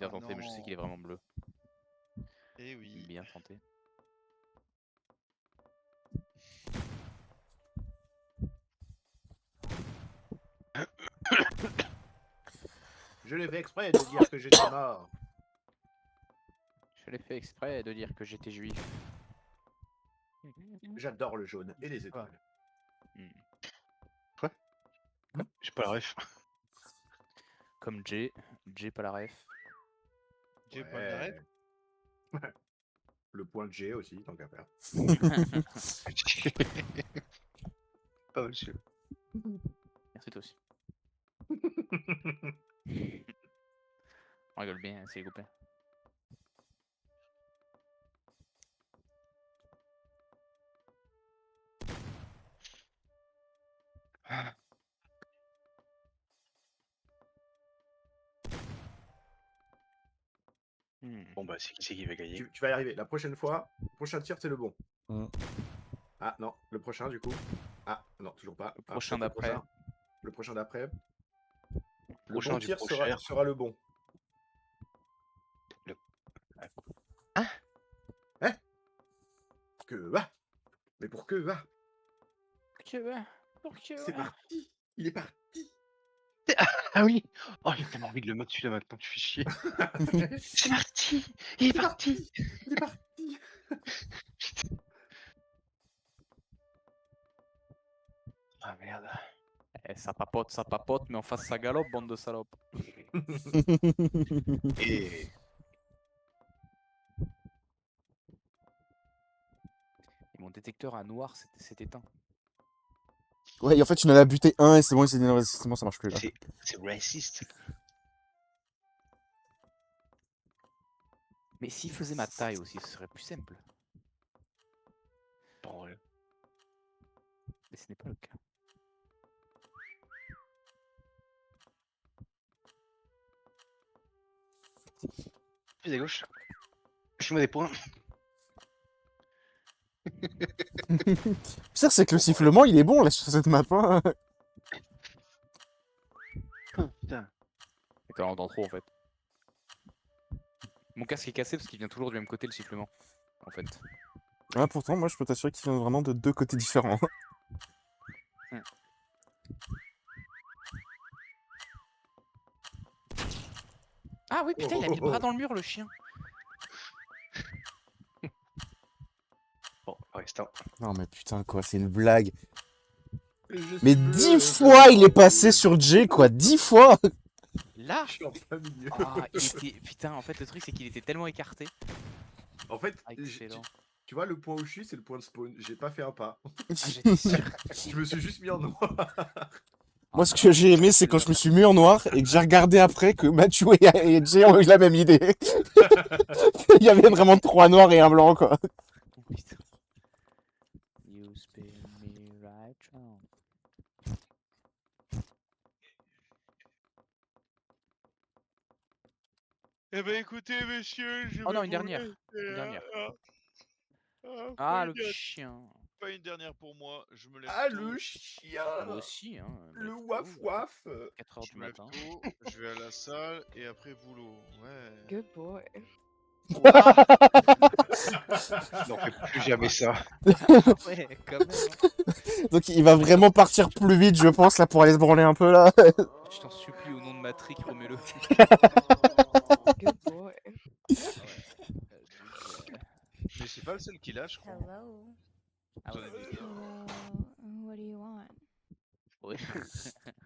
Ah tenté, mais je sais qu'il est non. vraiment bleu. Eh oui. Bien tenté. Je l'ai fait exprès de dire que j'étais mort. Je l'ai fait exprès de dire que j'étais juif. J'adore le jaune et les étoiles. J'ai pas la ref. Comme Jay pas la ref. J'ai pas d'arrêt. Le point G aussi, tant qu'à faire. Pas mal, celui-là. Merci toi aussi. On rigole bien, c'est les copains. Bon bah, c'est qui va gagner? Tu vas y arriver. La prochaine fois, prochain tir, c'est le bon. Mm. Ah non, le prochain du coup. Ah non, toujours pas. Le Ah, prochain peut-être d'après. Le prochain d'après. Le Prochain bon du tir prochain. sera le bon. Hein? Hein? Que va? Mais pour que va? C'est parti. Il est parti. Ah oui! Oh, j'ai tellement envie de le mettre celui-là maintenant, tu fais chier. C'est parti! Il est parti! Il est parti. Ah merde. Eh, ça papote, mais en face ça galope, bande de salopes. Et... Et mon détecteur à noir s'est éteint. Ouais, et en fait, tu en as buté un et c'est bon, il s'est dit non, vas-y, c'est bon, ça marche plus là. C'est raciste. Mais s'il faisait ma taille aussi, ce serait plus simple. Pas vrai. Mais ce n'est pas le cas. Plus à gauche. Fais-moi des points. Pire, c'est que le sifflement, il est bon là sur cette map. Hein. Oh, putain. Et t'en entends trop en fait. Mon casque est cassé parce qu'il vient toujours du même côté le sifflement. En fait. Ah, pourtant, moi, je peux t'assurer qu'il vient vraiment de deux côtés différents. Ah oui, putain, il a mis le bras dans le mur, le chien. Bon, restant. Non, mais putain, quoi, c'est une blague. Je Mais suis bleu, 10 fois, il est passé sur J, quoi, 10 fois. Là Je suis en plein milieu. Ah, il était... Putain, en fait, le truc, c'est qu'il était tellement écarté. En fait, Ah, excellent. tu vois, le point où je suis, c'est le point de spawn. J'ai pas fait un pas. Ah, j'étais sûr. Je me suis juste mis en noir. Moi, ce que j'ai aimé, c'est quand je me suis mis en noir et que j'ai regardé après que Mathieu et Jay ont eu la même idée. Il y avait vraiment 3 noirs et un blanc, quoi. Oh, putain. You spin me right round. Eh ben écoutez, messieurs, je Oh non, vais une vous dernière. laisser, Une dernière. pas Ah, une le dernière- chien. pas une dernière pour moi, je me lève Ah, tôt. le chien! Moi aussi, hein. Le lève waf tôt, waf! 4 h Je du me lève matin. tôt, je vais à la salle et après boulot. Ouais. Good boy. Non, fais plus jamais ça. Ah ouais, quand même. Hein. Donc il va vraiment partir plus vite, je pense, là, pour aller se branler un peu, là. Je t'en supplie, au nom de Matrix, remets-le. Good boy. Mais c'est pas le seul qui l'a, je crois. Hello. Ah J'en ouais. ai vu. Hello. What do you want? Ouais.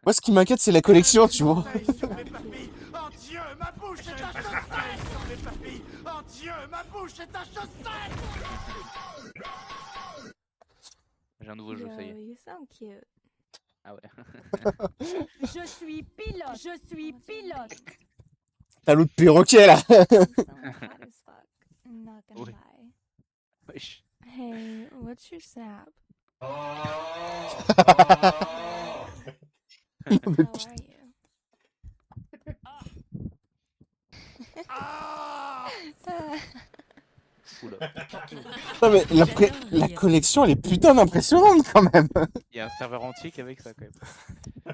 Moi, ce qui m'inquiète, c'est la collection, tu vois. Sur mes papilles. Oh Dieu, ma bouche est un chaussette. Sur mes papilles. Oh Dieu, ma bouche est un chaussette. J'ai un nouveau jeu, ça y est. You sound cute. Ah ouais. Je suis pilote. Je suis pilote. T'as l'autre perroquet, là. You sound hot as fuck. Not gonna Ouais. lie. Wesh. Hey, what's your snap? How are you? Oula. Non, mais la collection, elle est putain d'impressionnante, quand même. Il y a un serveur entier qui est avec ça, quand même.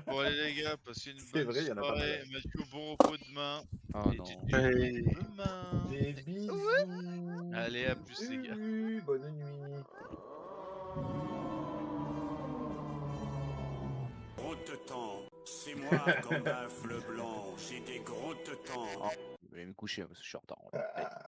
Bon allez les gars, passez une C'est bonne vrai, y en a pas mal. soirée. Mathieu, bon repos demain. Oh Et non. Gigi, Hey. demain. Des bisous! Allez, à plus les gars. Salut, bonne nuit! Gros temps, c'est moi, Gandalf le Blanc. J'ai des gros temps. Je vais aller me coucher parce que je suis en retard.